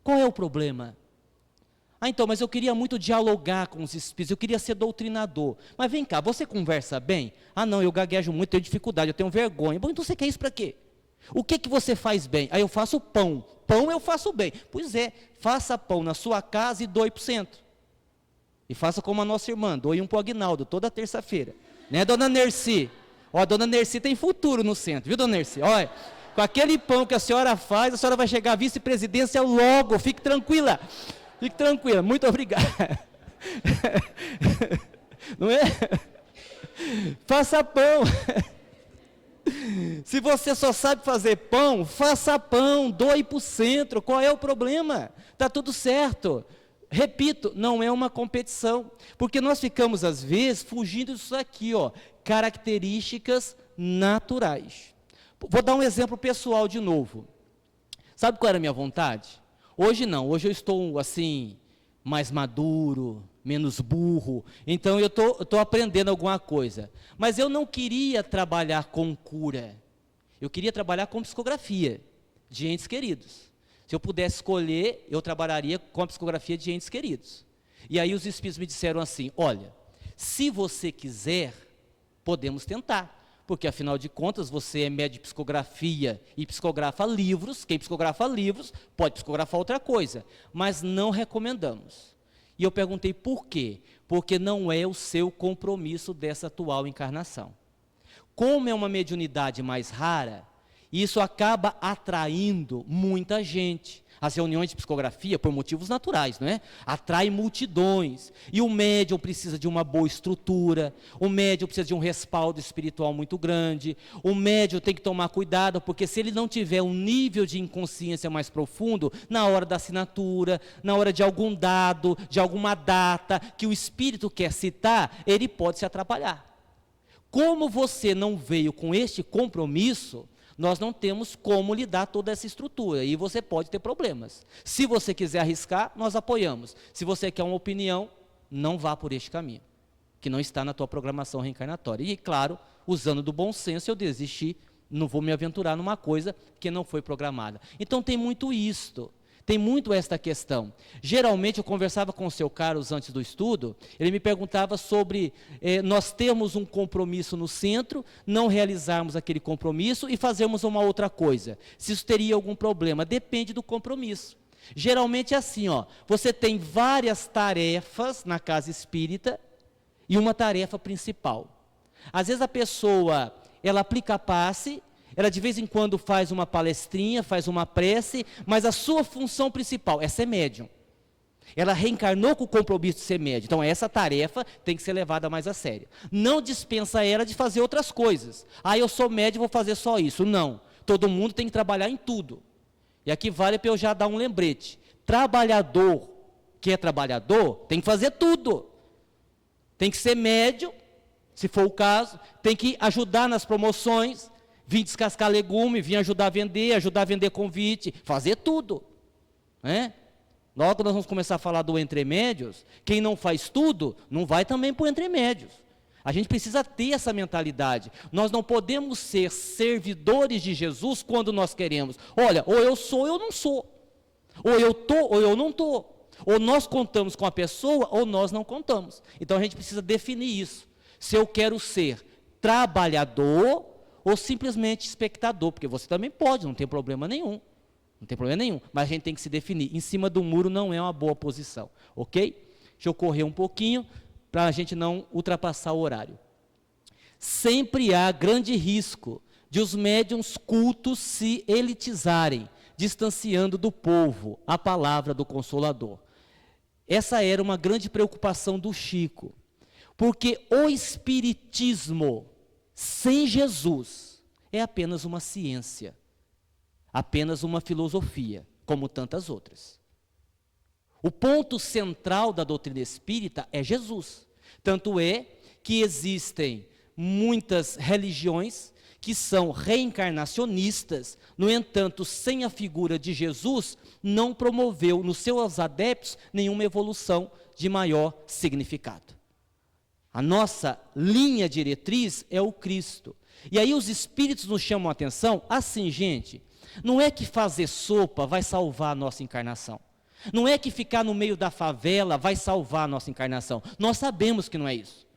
Qual é o problema? Então, mas eu queria muito dialogar com os espíritos, eu queria ser doutrinador. Mas vem cá, você conversa bem? Não, eu gaguejo muito, tenho dificuldade, eu tenho vergonha. Bom, então você quer isso para quê? O que você faz bem? Eu faço pão. Pão eu faço bem. Pois é, faça pão na sua casa e doe para o centro. E faça como a nossa irmã, doe um para o Aguinaldo, toda terça-feira. Né, dona Nerci? A dona Nerci tem futuro no centro, viu, dona Nerci? Olha, com aquele pão que a senhora faz, a senhora vai chegar à vice-presidência logo, fique tranquila. Fique tranquila, muito obrigado. Não é? Faça pão. Se você só sabe fazer pão, faça pão, doe para o centro, qual é o problema? Está tudo certo. Repito, não é uma competição, porque nós ficamos às vezes fugindo disso aqui, características naturais. Vou dar um exemplo pessoal de novo. Sabe qual era a minha vontade? Hoje não, hoje eu estou assim, mais maduro, menos burro, então eu estou aprendendo alguma coisa. Mas eu não queria trabalhar com cura, eu queria trabalhar com psicografia de entes queridos. Se eu pudesse escolher, eu trabalharia com a psicografia de entes queridos. E aí os espíritos me disseram assim, olha, se você quiser, podemos tentar. Porque, afinal de contas, você é médium de psicografia e psicografa livros. Quem psicografa livros pode psicografar outra coisa. Mas não recomendamos. E eu perguntei por quê? Porque não é o seu compromisso dessa atual encarnação. Como é uma mediunidade mais rara, isso acaba atraindo muita gente. As reuniões de psicografia, por motivos naturais, não é? Atrai multidões. E o médium precisa de uma boa estrutura, o médium precisa de um respaldo espiritual muito grande, o médium tem que tomar cuidado, porque se ele não tiver um nível de inconsciência mais profundo, na hora da assinatura, na hora de algum dado, de alguma data, que o espírito quer citar, ele pode se atrapalhar. Como você não veio com este compromisso, nós não temos como lhe dar toda essa estrutura, e você pode ter problemas. Se você quiser arriscar, nós apoiamos. Se você quer uma opinião, não vá por este caminho, que não está na tua programação reencarnatória. E, claro, usando do bom senso, eu desisti, não vou me aventurar numa coisa que não foi programada. Então tem muito isto. Tem muito esta questão. Geralmente eu conversava com o seu Carlos antes do estudo, ele me perguntava sobre nós termos um compromisso no centro, não realizarmos aquele compromisso e fazermos uma outra coisa. Se isso teria algum problema, depende do compromisso. Geralmente é assim, ó, você tem várias tarefas na casa espírita e uma tarefa principal. Às vezes a pessoa, ela aplica a passe, ela de vez em quando faz uma palestrinha, faz uma prece, mas a sua função principal é ser médium. Ela reencarnou com o compromisso de ser médium. Então essa tarefa tem que ser levada mais a sério. Não dispensa ela de fazer outras coisas. Ah, eu sou médium, vou fazer só isso. Não. Todo mundo tem que trabalhar em tudo. E aqui vale para eu já dar um lembrete. Trabalhador que é trabalhador tem que fazer tudo. Tem que ser médium, se for o caso. Tem que ajudar nas promoções. Vir descascar legume, vir ajudar a vender convite, fazer tudo. Né? Logo nós vamos começar a falar do entremédios. Quem não faz tudo, não vai também para o entremédios. A gente precisa ter essa mentalidade. Nós não podemos ser servidores de Jesus quando nós queremos. Olha, ou eu sou ou eu não sou. Ou eu estou ou eu não estou. Ou nós contamos com a pessoa ou nós não contamos. Então a gente precisa definir isso. Se eu quero ser trabalhador ou simplesmente espectador, porque você também pode, não tem problema nenhum. Não tem problema nenhum, mas a gente tem que se definir. Em cima do muro não é uma boa posição, ok? Deixa eu correr um pouquinho, para a gente não ultrapassar o horário. Sempre há grande risco de os médiuns cultos se elitizarem, distanciando do povo a palavra do Consolador. Essa era uma grande preocupação do Chico, porque o espiritismo sem Jesus é apenas uma ciência, apenas uma filosofia, como tantas outras. O ponto central da doutrina espírita é Jesus. Tanto é que existem muitas religiões que são reencarnacionistas, no entanto, sem a figura de Jesus, não promoveu nos seus adeptos nenhuma evolução de maior significado. A nossa linha diretriz é o Cristo. E aí os espíritos nos chamam a atenção, assim, gente, não é que fazer sopa vai salvar a nossa encarnação. Não é que ficar no meio da favela vai salvar a nossa encarnação. Nós sabemos que não é isso.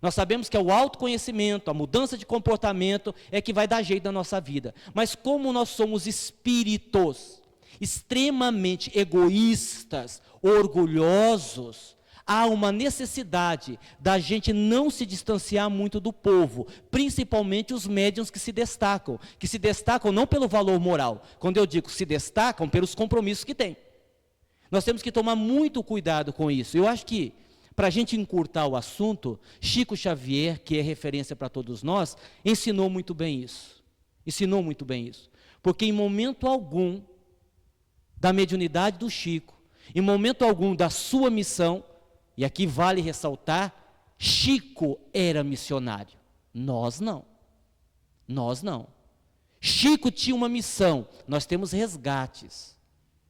Nós sabemos que é o autoconhecimento, a mudança de comportamento é que vai dar jeito na nossa vida. Mas como nós somos espíritos extremamente egoístas, orgulhosos, há uma necessidade da gente não se distanciar muito do povo, principalmente os médiuns que se destacam não pelo valor moral, quando eu digo se destacam, pelos compromissos que têm. Nós temos que tomar muito cuidado com isso. Eu acho que, para a gente encurtar o assunto, Chico Xavier, que é referência para todos nós, ensinou muito bem isso. Ensinou muito bem isso. Porque em momento algum da mediunidade do Chico, em momento algum da sua missão, e aqui vale ressaltar, Chico era missionário. Nós não. Nós não. Chico tinha uma missão. Nós temos resgates.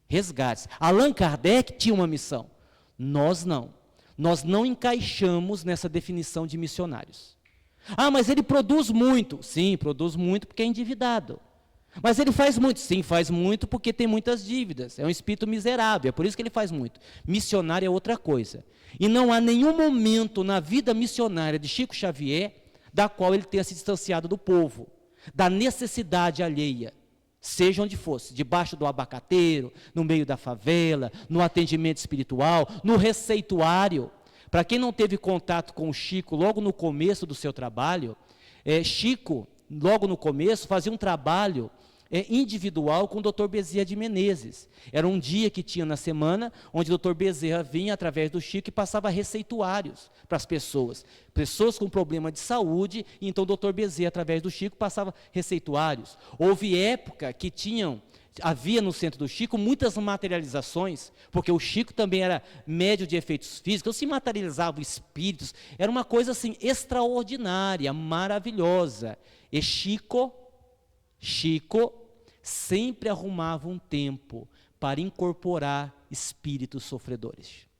Resgates. Allan Kardec tinha uma missão. Nós não. Nós não encaixamos nessa definição de missionários. Ah, mas ele produz muito. Sim, produz muito porque é endividado. Mas ele faz muito. Sim, faz muito porque tem muitas dívidas. É um espírito miserável, é por isso que ele faz muito. Missionário é outra coisa. E não há nenhum momento na vida missionária de Chico Xavier da qual ele tenha se distanciado do povo, da necessidade alheia, seja onde fosse, debaixo do abacateiro, no meio da favela, no atendimento espiritual, no receituário. Para quem não teve contato com o Chico logo no começo do seu trabalho, Chico, logo no começo, fazia um trabalho individual com o Dr. Bezerra de Menezes. Era um dia que tinha na semana, onde o Dr. Bezerra vinha através do Chico e passava receituários para as pessoas. Pessoas com problema de saúde, e então o Dr. Bezerra, através do Chico, passava receituários. Houve época que tinham Havia no centro do Chico muitas materializações, porque o Chico também era médium de efeitos físicos, então se materializavam espíritos, era uma coisa assim extraordinária, maravilhosa. E Chico sempre arrumava um tempo para incorporar espíritos sofredores.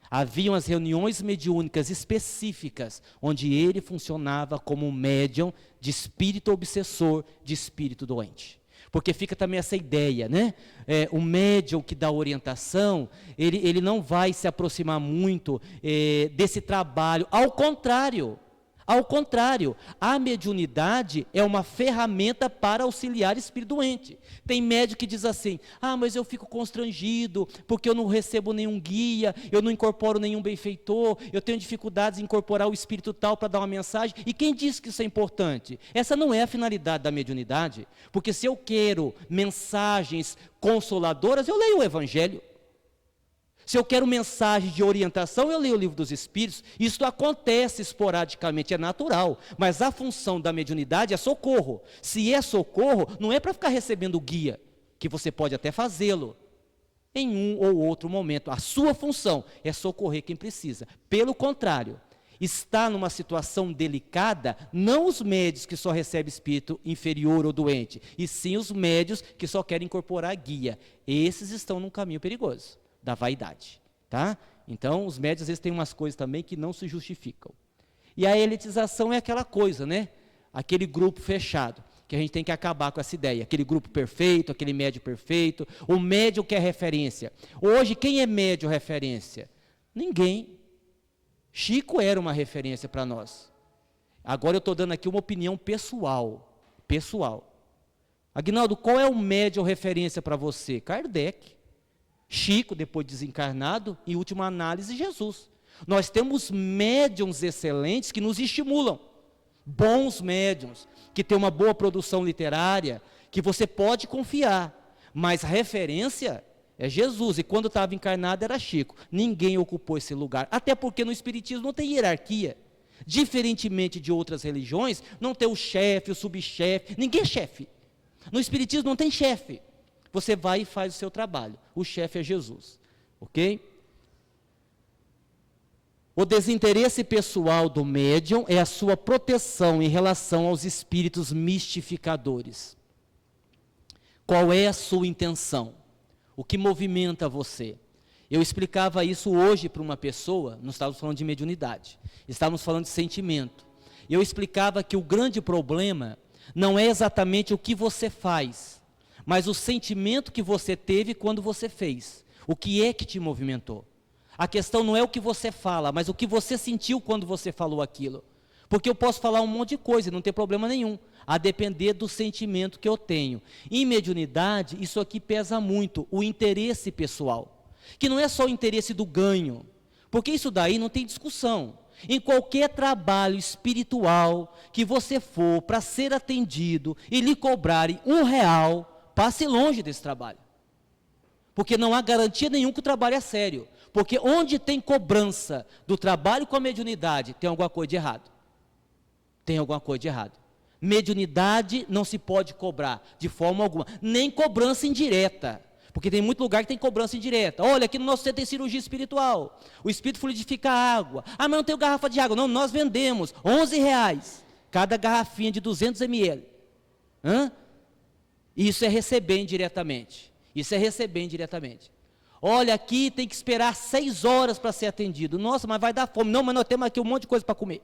Haviam as reuniões mediúnicas específicas, onde ele funcionava como um médium de espírito obsessor, de espírito doente. Porque fica também essa ideia, né? O médium que dá orientação, ele não vai se aproximar muito desse trabalho. Ao contrário, a mediunidade é uma ferramenta para auxiliar espírito doente. Tem médium que diz assim, mas eu fico constrangido, porque eu não recebo nenhum guia, eu não incorporo nenhum benfeitor, eu tenho dificuldades em incorporar o espírito tal para dar uma mensagem. E quem diz que isso é importante? Essa não é a finalidade da mediunidade, porque se eu quero mensagens consoladoras, eu leio o Evangelho. Se eu quero mensagem de orientação, eu leio o Livro dos Espíritos. Isso acontece esporadicamente, é natural. Mas a função da mediunidade é socorro. Se é socorro, não é para ficar recebendo guia, que você pode até fazê-lo em um ou outro momento. A sua função é socorrer quem precisa. Pelo contrário, está numa situação delicada, não os médios que só recebem espírito inferior ou doente, e sim os médios que só querem incorporar guia. Esses estão num caminho perigoso da vaidade, tá? Então, os médios às vezes têm umas coisas também que não se justificam. E a elitização é aquela coisa, né? Aquele grupo fechado, que a gente tem que acabar com essa ideia. Aquele grupo perfeito, aquele médio perfeito, o médio que é referência. Hoje, quem é médio referência? Ninguém. Chico era uma referência para nós. Agora eu estou dando aqui uma opinião pessoal. Aguinaldo, qual é o médio referência para você? Kardec. Chico, depois desencarnado, em última análise, Jesus. Nós temos médiums excelentes que nos estimulam, bons médiums, que têm uma boa produção literária, que você pode confiar, mas a referência é Jesus, e quando estava encarnado era Chico. Ninguém ocupou esse lugar, até porque no Espiritismo não tem hierarquia. Diferentemente de outras religiões, não tem o chefe, o subchefe, ninguém é chefe. No Espiritismo não tem chefe. Você vai e faz o seu trabalho. O chefe é Jesus. Ok? O desinteresse pessoal do médium é a sua proteção em relação aos espíritos mistificadores. Qual é a sua intenção? O que movimenta você? Eu explicava isso hoje para uma pessoa, não estávamos falando de mediunidade, estávamos falando de sentimento. Eu explicava que o grande problema não é exatamente o que você faz, mas o sentimento que você teve quando você fez. O que é que te movimentou? A questão não é o que você fala, mas o que você sentiu quando você falou aquilo. Porque eu posso falar um monte de coisa e não tem problema nenhum, a depender do sentimento que eu tenho. Em mediunidade, isso aqui pesa muito, o interesse pessoal, que não é só o interesse do ganho, porque isso daí não tem discussão. Em qualquer trabalho espiritual que você for para ser atendido e lhe cobrarem R$1, passe longe desse trabalho. Porque não há garantia nenhuma que o trabalho é sério. Porque onde tem cobrança do trabalho com a mediunidade, tem alguma coisa de errado. Tem alguma coisa de errado. Mediunidade não se pode cobrar de forma alguma, nem cobrança indireta. Porque tem muito lugar que tem cobrança indireta. Olha, aqui no nosso centro tem cirurgia espiritual. O espírito fluidifica a água. Ah, mas não tem garrafa de água. Não, nós vendemos R$11 cada garrafinha de 200 ml. Isso é receber indiretamente. Olha, aqui tem que esperar 6 horas para ser atendido. Nossa, mas vai dar fome. Não, mas nós temos aqui um monte de coisa para comer.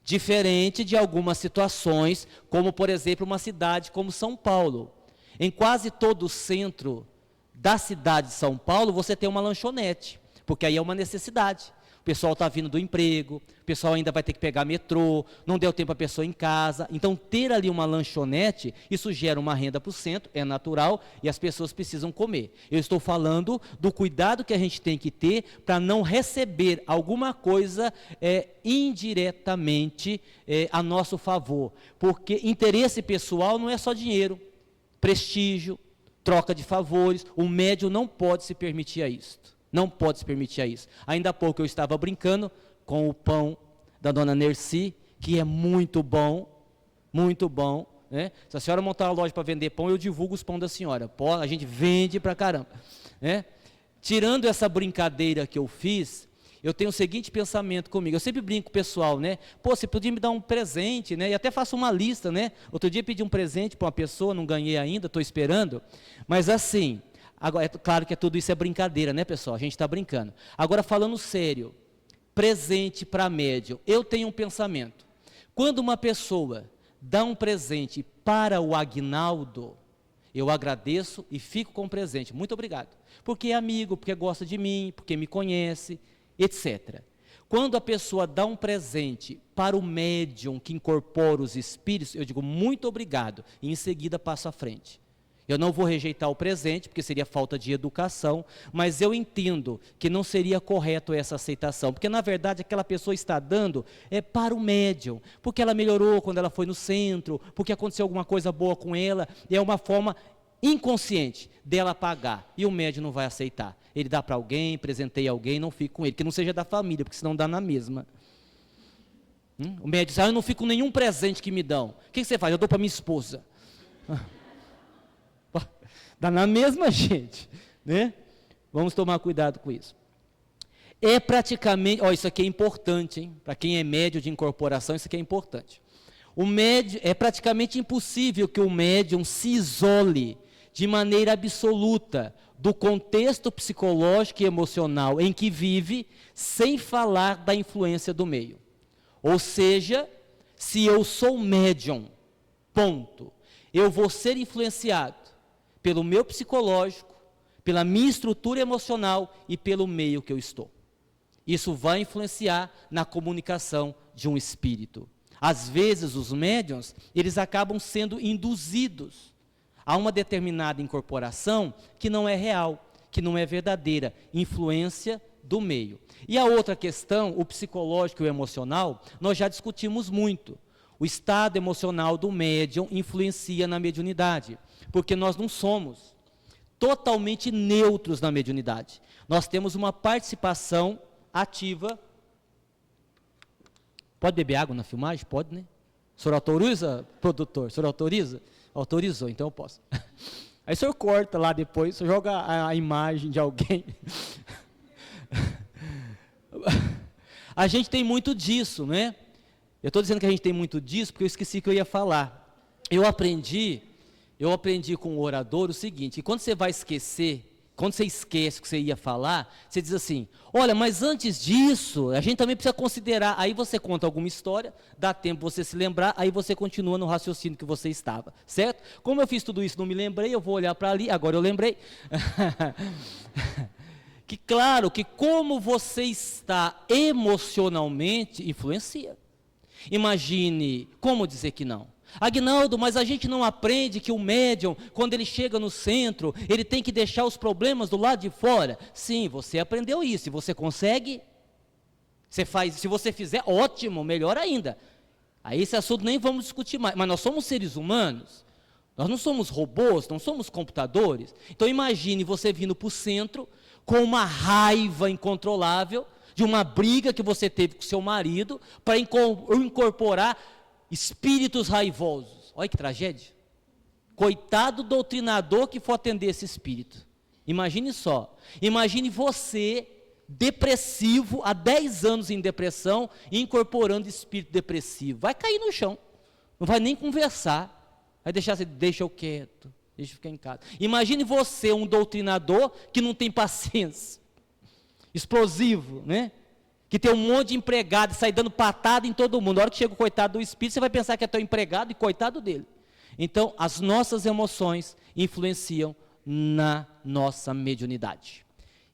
Diferente de algumas situações, como por exemplo uma cidade como São Paulo. Em quase todo o centro da cidade de São Paulo, você tem uma lanchonete, porque aí é uma necessidade. O pessoal está vindo do emprego, o pessoal ainda vai ter que pegar metrô, não deu tempo a pessoa em casa. Então, ter ali uma lanchonete, isso gera uma renda para o centro, é natural, e as pessoas precisam comer. Eu estou falando do cuidado que a gente tem que ter para não receber alguma coisa indiretamente a nosso favor. Porque interesse pessoal não é só dinheiro, prestígio, troca de favores. O médium não pode se permitir a isto. Não pode se permitir a isso. Ainda há pouco eu estava brincando com o pão da dona Nerci, que é muito bom, né? Se a senhora montar uma loja para vender pão, eu divulgo os pão da senhora. A gente vende pra caramba, né? Tirando essa brincadeira que eu fiz, eu tenho o seguinte pensamento comigo. Eu sempre brinco com o pessoal, né? Pô, você podia me dar um presente, né? E até faço uma lista, né? Outro dia pedi um presente para uma pessoa, não ganhei ainda, estou esperando. Mas assim, agora, é claro que tudo isso é brincadeira, né, pessoal? A gente está brincando. Agora, falando sério, presente para médium. Eu tenho um pensamento. Quando uma pessoa dá um presente para o Aguinaldo, eu agradeço e fico com o presente. Muito obrigado. Porque é amigo, porque gosta de mim, porque me conhece, etc. Quando a pessoa dá um presente para o médium que incorpora os espíritos, eu digo muito obrigado e em seguida passo à frente. Eu não vou rejeitar o presente, porque seria falta de educação, mas eu entendo que não seria correto essa aceitação, porque na verdade aquela pessoa está dando para o médium, porque ela melhorou quando ela foi no centro, porque aconteceu alguma coisa boa com ela, e é uma forma inconsciente dela pagar, e o médium não vai aceitar. Ele dá para alguém, presenteia alguém, não fica com ele, que não seja da família, porque senão dá na mesma. O médium diz, eu não fico com nenhum presente que me dão. O que você faz? Eu dou para minha esposa. Dá na mesma, gente, né? Vamos tomar cuidado com isso. É praticamente, isso aqui é importante, hein? Para quem é médium de incorporação, isso aqui é importante. O médium, é praticamente impossível que o médium se isole de maneira absoluta do contexto psicológico e emocional em que vive, sem falar da influência do meio. Ou seja, se eu sou médium, ponto, eu vou ser influenciado pelo meu psicológico, pela minha estrutura emocional e pelo meio que eu estou. Isso vai influenciar na comunicação de um espírito. Às vezes os médiuns, eles acabam sendo induzidos a uma determinada incorporação que não é real, que não é verdadeira, influência do meio. E a outra questão, o psicológico e o emocional, nós já discutimos muito. O estado emocional do médium influencia na mediunidade, porque nós não somos totalmente neutros na mediunidade. Nós temos uma participação ativa. Pode beber água na filmagem? Pode, né? O senhor autoriza, produtor? O senhor autoriza? Autorizou, então eu posso. Aí o senhor corta lá depois, o senhor joga a imagem de alguém. A gente tem muito disso, né? Eu estou dizendo que a gente tem muito disso porque eu esqueci que eu ia falar. Eu aprendi com o orador o seguinte, que quando você vai esquecer, quando você esquece o que você ia falar, você diz assim, olha, mas antes disso, a gente também precisa considerar, aí você conta alguma história, dá tempo você se lembrar, aí você continua no raciocínio que você estava, certo? Como eu fiz tudo isso, não me lembrei, eu vou olhar para ali, agora eu lembrei. Que claro, que como você está emocionalmente, influencia. Imagine, como dizer que não? Aguinaldo, mas a gente não aprende que o médium, quando ele chega no centro, ele tem que deixar os problemas do lado de fora. Sim, você aprendeu isso, e você consegue? Você faz, se você fizer, ótimo, melhor ainda. Aí esse assunto nem vamos discutir mais, mas nós somos seres humanos, nós não somos robôs, não somos computadores. Então imagine você vindo para o centro, com uma raiva incontrolável, de uma briga que você teve com seu marido, para incorporar espíritos raivosos. Olha que tragédia. Coitado do doutrinador que for atender esse espírito. Imagine só. Imagine você, depressivo, há 10 anos em depressão, incorporando espírito depressivo. Vai cair no chão. Não vai nem conversar. Vai deixar você, deixa eu quieto, deixa eu ficar em casa. Imagine você, um doutrinador que não tem paciência. Explosivo, né? Que tem um monte de empregado e sai dando patada em todo mundo. Na hora que chega o coitado do espírito, você vai pensar que é teu empregado e coitado dele. Então, as nossas emoções influenciam na nossa mediunidade.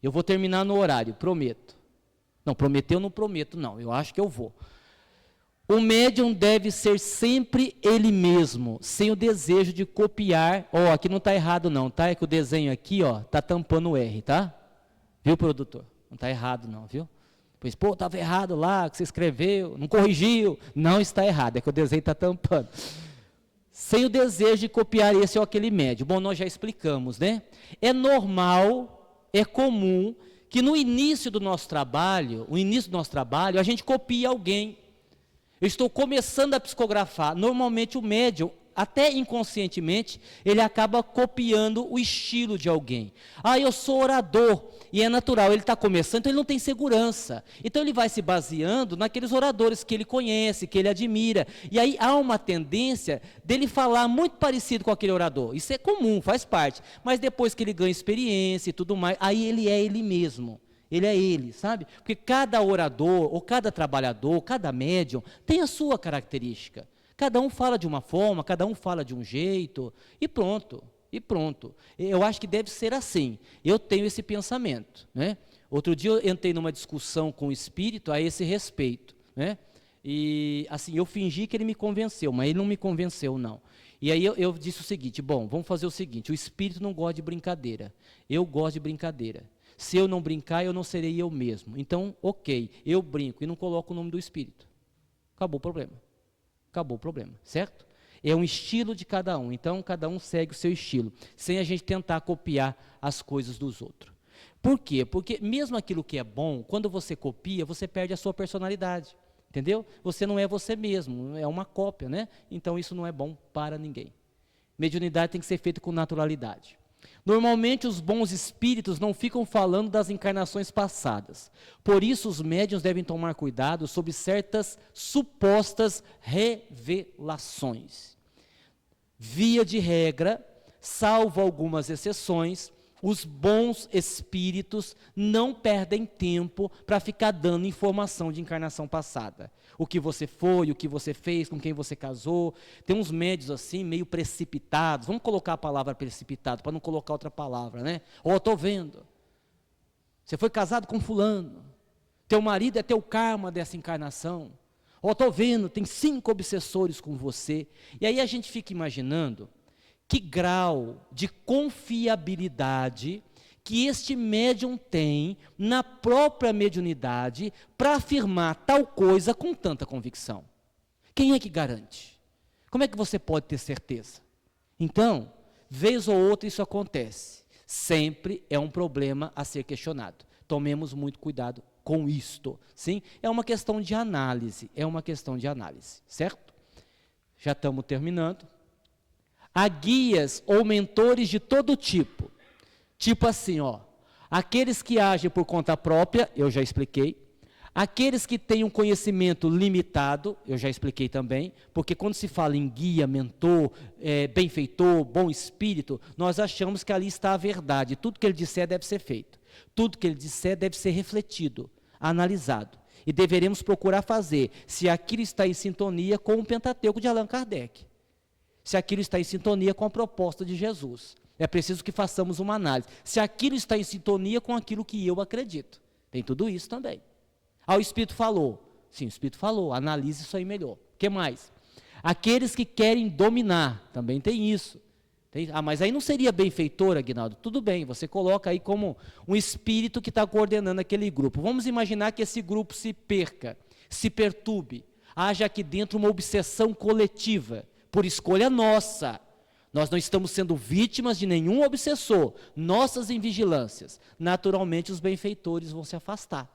Eu vou terminar no horário, prometo. Não, prometer eu não prometo, não. Eu acho que eu vou. O médium deve ser sempre ele mesmo, sem o desejo de copiar. Aqui não está errado não, tá? É que o desenho aqui, está tampando o R, tá? Viu, produtor? Não está errado não, viu? Pois, estava errado lá, que você escreveu, não corrigiu. Não está errado, é que o desenho está tampando. Sem o desejo de copiar esse ou aquele médium. Bom, nós já explicamos, né? É normal, é comum, que no início do nosso trabalho, a gente copia alguém. Eu estou começando a psicografar. Normalmente o médium até inconscientemente, ele acaba copiando o estilo de alguém. Ah, eu sou orador, e é natural, ele está começando, então ele não tem segurança. Então ele vai se baseando naqueles oradores que ele conhece, que ele admira. E aí há uma tendência dele falar muito parecido com aquele orador. Isso é comum, faz parte. Mas depois que ele ganha experiência e tudo mais, aí ele é ele mesmo. Ele é ele, sabe? Porque cada orador, ou cada trabalhador, cada médium, tem a sua característica. Cada um fala de uma forma, cada um fala de um jeito, e pronto, e pronto. Eu acho que deve ser assim. Eu tenho esse pensamento, né? Outro dia eu entrei numa discussão com o espírito a esse respeito, né? E assim, eu fingi que ele me convenceu, mas ele não me convenceu, não. E aí eu disse o seguinte: bom, vamos fazer o seguinte, o espírito não gosta de brincadeira, eu gosto de brincadeira. Se eu não brincar, eu não serei eu mesmo. Então, ok, eu brinco e não coloco o nome do espírito. Acabou o problema. Acabou o problema, certo? É um estilo de cada um, então cada um segue o seu estilo, sem a gente tentar copiar as coisas dos outros. Por quê? Porque mesmo aquilo que é bom, quando você copia, você perde a sua personalidade, entendeu? Você não é você mesmo, é uma cópia, né? Então isso não é bom para ninguém. Mediunidade tem que ser feita com naturalidade. Normalmente os bons espíritos não ficam falando das encarnações passadas. Por isso os médiuns devem tomar cuidado sobre certas supostas revelações. Via de regra, salvo algumas exceções, os bons espíritos não perdem tempo para ficar dando informação de encarnação passada. O que você foi, o que você fez, com quem você casou. Tem uns médios assim, meio precipitados. Vamos colocar a palavra precipitado, para não colocar outra palavra, né? Ó, estou vendo. Você foi casado com fulano. Teu marido é teu karma dessa encarnação. Ó, estou vendo, tem 5 obsessores com você. E aí a gente fica imaginando que grau de confiabilidade que este médium tem na própria mediunidade para afirmar tal coisa com tanta convicção. Quem é que garante? Como é que você pode ter certeza? Então, vez ou outra isso acontece. Sempre é um problema a ser questionado. Tomemos muito cuidado com isto. Sim? É uma questão de análise, certo? Já estamos terminando. Há guias ou mentores de todo tipo. Tipo assim, ó, aqueles que agem por conta própria, eu já expliquei. Aqueles que têm um conhecimento limitado, eu já expliquei também, porque quando se fala em guia, mentor, benfeitor, bom espírito, nós achamos que ali está a verdade. Tudo que ele disser deve ser feito. Tudo que ele disser deve ser refletido, analisado. E deveremos procurar fazer, se aquilo está em sintonia com o Pentateuco de Allan Kardec. Se aquilo está em sintonia com a proposta de Jesus. É preciso que façamos uma análise. Se aquilo está em sintonia com aquilo que eu acredito. Tem tudo isso também. Ah, o Espírito falou. Sim, o Espírito falou. Analise isso aí melhor. O que mais? Aqueles que querem dominar. Também tem isso. Mas aí não seria benfeitor, Aguinaldo? Tudo bem, você coloca aí como um espírito que está coordenando aquele grupo. Vamos imaginar que esse grupo se perca, se perturbe. Haja aqui dentro uma obsessão coletiva, por escolha nossa. Nós não estamos sendo vítimas de nenhum obsessor, nossas invigilâncias. Naturalmente os benfeitores vão se afastar.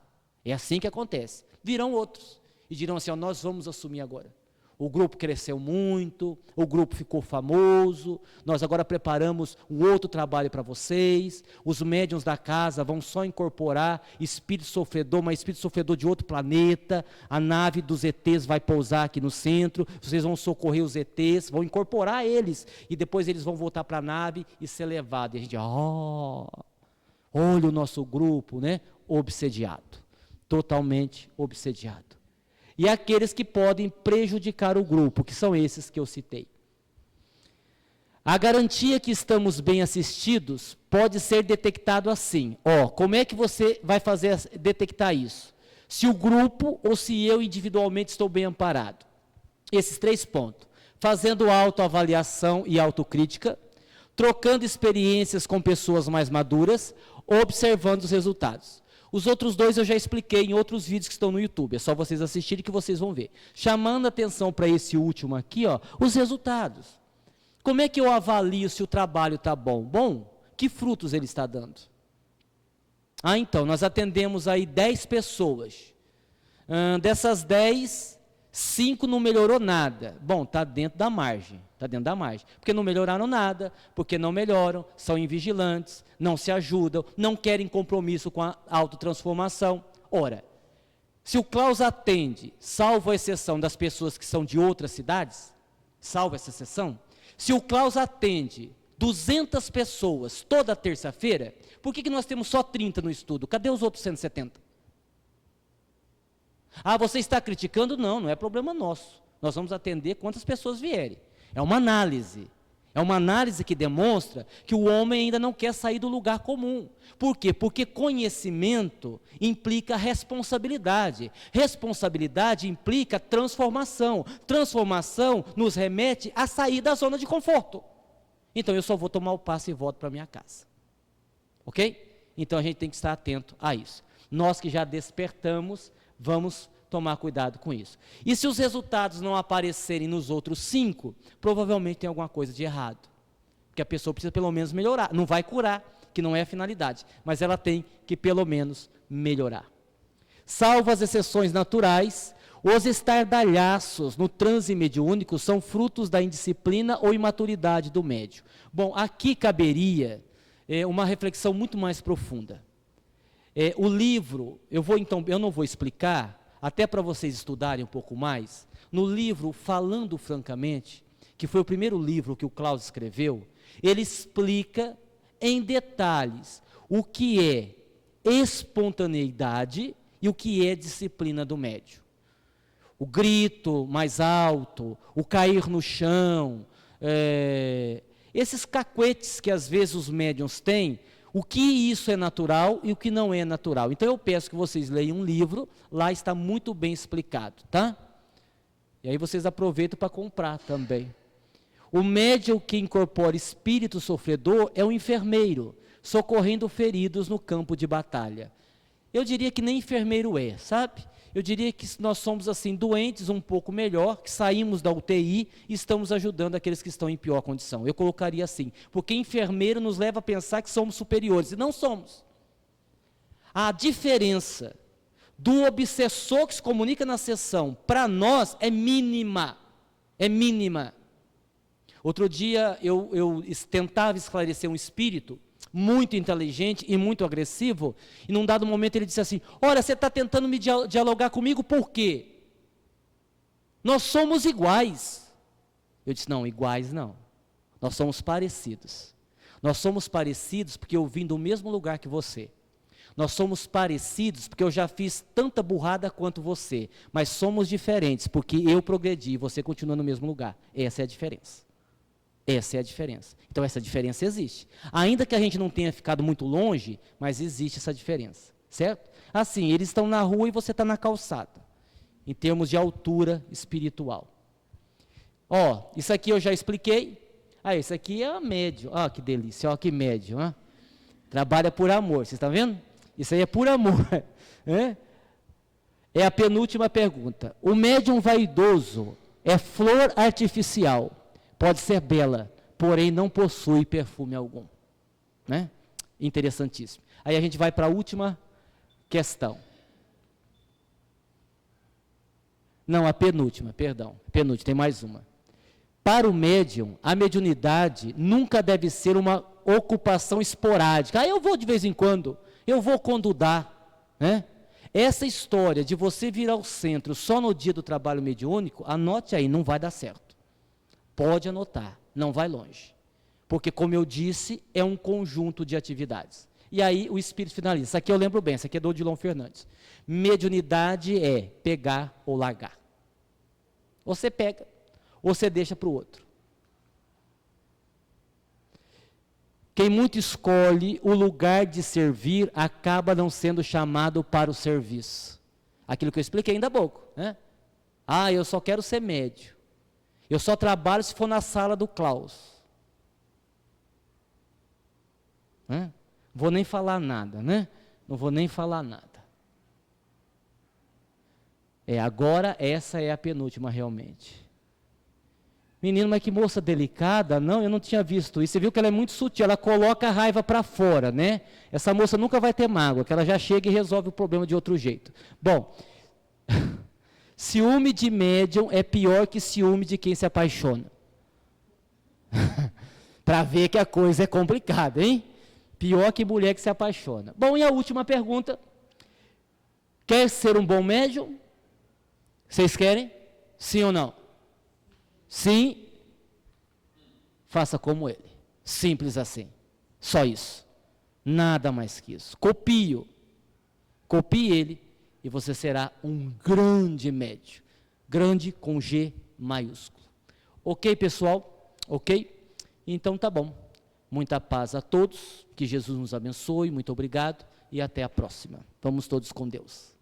É assim que acontece. Virão outros e dirão assim, ó, nós vamos assumir agora. O grupo cresceu muito, o grupo ficou famoso, nós agora preparamos um outro trabalho para vocês, os médiuns da casa vão só incorporar espírito sofredor, mas espírito sofredor de outro planeta, a nave dos ETs vai pousar aqui no centro, vocês vão socorrer os ETs, vão incorporar eles, e depois eles vão voltar para a nave e ser levados. E a gente, olha o nosso grupo, né? Obsediado, totalmente obsediado. E aqueles que podem prejudicar o grupo, que são esses que eu citei. A garantia que estamos bem assistidos pode ser detectado assim. Como é que você vai detectar isso? Se o grupo ou se eu individualmente estou bem amparado. Esses 3 pontos. Fazendo autoavaliação e autocrítica, trocando experiências com pessoas mais maduras, observando os resultados. Os outros 2 eu já expliquei em outros vídeos que estão no YouTube, é só vocês assistirem que vocês vão ver. Chamando a atenção para esse último aqui, os resultados. Como é que eu avalio se o trabalho está bom? Bom, que frutos ele está dando? Então, nós atendemos aí 10 pessoas. Dessas 10, 5 não melhorou nada. Bom, está dentro da margem. Está dentro da margem. Porque não melhoraram nada, porque não melhoram, são invigilantes, não se ajudam, não querem compromisso com a autotransformação. Ora, se o Klaus atende, salvo a exceção das pessoas que são de outras cidades, salvo essa exceção, se o Klaus atende 200 pessoas toda terça-feira, por que nós temos só 30 no estudo? Cadê os outros 170? Ah, você está criticando? Não, não é problema nosso. Nós vamos atender quantas pessoas vierem. É uma análise. É uma análise que demonstra que o homem ainda não quer sair do lugar comum. Por quê? Porque conhecimento implica responsabilidade. Responsabilidade implica transformação. Transformação nos remete a sair da zona de conforto. Então eu só vou tomar o passe e volto para minha casa. Ok? Então a gente tem que estar atento a isso. Nós que já despertamos, vamos tomar cuidado com isso. E se os resultados não aparecerem nos outros 5, provavelmente tem alguma coisa de errado. Porque a pessoa precisa pelo menos melhorar. Não vai curar, que não é a finalidade, mas ela tem que pelo menos melhorar. Salvo as exceções naturais, os estardalhaços no transe mediúnico são frutos da indisciplina ou imaturidade do médium. Bom, aqui caberia uma reflexão muito mais profunda. O livro, eu não vou explicar, até para vocês estudarem um pouco mais, no livro Falando Francamente, que foi o primeiro livro que o Klaus escreveu, ele explica em detalhes o que é espontaneidade e o que é disciplina do médium. O grito mais alto, o cair no chão, esses cacuetes que às vezes os médiuns têm, o que isso é natural e o que não é natural. Então eu peço que vocês leiam um livro, lá está muito bem explicado, tá? E aí vocês aproveitam para comprar também. O médium que incorpora espírito sofredor é o enfermeiro, socorrendo feridos no campo de batalha. Eu diria que nem enfermeiro é, sabe? Eu diria que nós somos assim, doentes um pouco melhor, que saímos da UTI e estamos ajudando aqueles que estão em pior condição. Eu colocaria assim, porque enfermeiro nos leva a pensar que somos superiores, e não somos. A diferença do obsessor que se comunica na sessão, para nós, é mínima. É mínima. Outro dia, eu tentava esclarecer um espírito, muito inteligente e muito agressivo, e num dado momento ele disse assim, olha, você está tentando me dialogar comigo por quê? Nós somos iguais. Eu disse, não, iguais não, nós somos parecidos. Nós somos parecidos porque eu vim do mesmo lugar que você. Nós somos parecidos porque eu já fiz tanta burrada quanto você, mas somos diferentes porque eu progredi e você continua no mesmo lugar. Essa é a diferença. Essa é a diferença. Então, essa diferença existe. Ainda que a gente não tenha ficado muito longe, mas existe essa diferença, certo? Assim, eles estão na rua e você está na calçada, em termos de altura espiritual. Ó, isso aqui eu já expliquei. Ah, isso aqui é médio. Ó, que delícia, ó, que médio. Ó. Trabalha por amor, vocês estão vendo? Isso aí é por amor. É a penúltima pergunta. O médium vaidoso é flor artificial. Pode ser bela, porém não possui perfume algum. Né? Interessantíssimo. Aí a gente vai para a última questão. Não, a penúltima, perdão. Penúltima, tem mais uma. Para o médium, a mediunidade nunca deve ser uma ocupação esporádica. Ah, eu vou de vez em quando, eu vou quando dá. Né? Essa história de você vir ao centro só no dia do trabalho mediúnico, anote aí, não vai dar certo. Pode anotar, não vai longe. Porque, como eu disse, é um conjunto de atividades. E aí o Espírito finaliza. Isso aqui eu lembro bem, isso aqui é do Odilon Fernandes. Mediunidade é pegar ou largar. Ou você pega, ou você deixa para o outro. Quem muito escolhe o lugar de servir, acaba não sendo chamado para o serviço. Aquilo que eu expliquei ainda há pouco. Né? Ah, eu só quero ser médio. Eu só trabalho se for na sala do Klaus. Vou nem falar nada, né? Não vou nem falar nada. Agora essa é a penúltima realmente. Menino, mas que moça delicada. Não, eu não tinha visto isso. Você viu que ela é muito sutil, ela coloca a raiva para fora, né? Essa moça nunca vai ter mágoa, que ela já chega e resolve o problema de outro jeito. Bom, Ciúme de médium é pior que ciúme de quem se apaixona. Para ver que a coisa é complicada, hein? Pior que mulher que se apaixona. Bom, e a última pergunta. Quer ser um bom médium? Vocês querem? Sim ou não? Sim. Faça como ele. Simples assim. Só isso. Nada mais que isso. Copie ele e você será um grande médium. Grande com G maiúsculo. Ok, pessoal? Ok? Então tá bom. Muita paz a todos. Que Jesus nos abençoe. Muito obrigado e até a próxima. Vamos todos com Deus.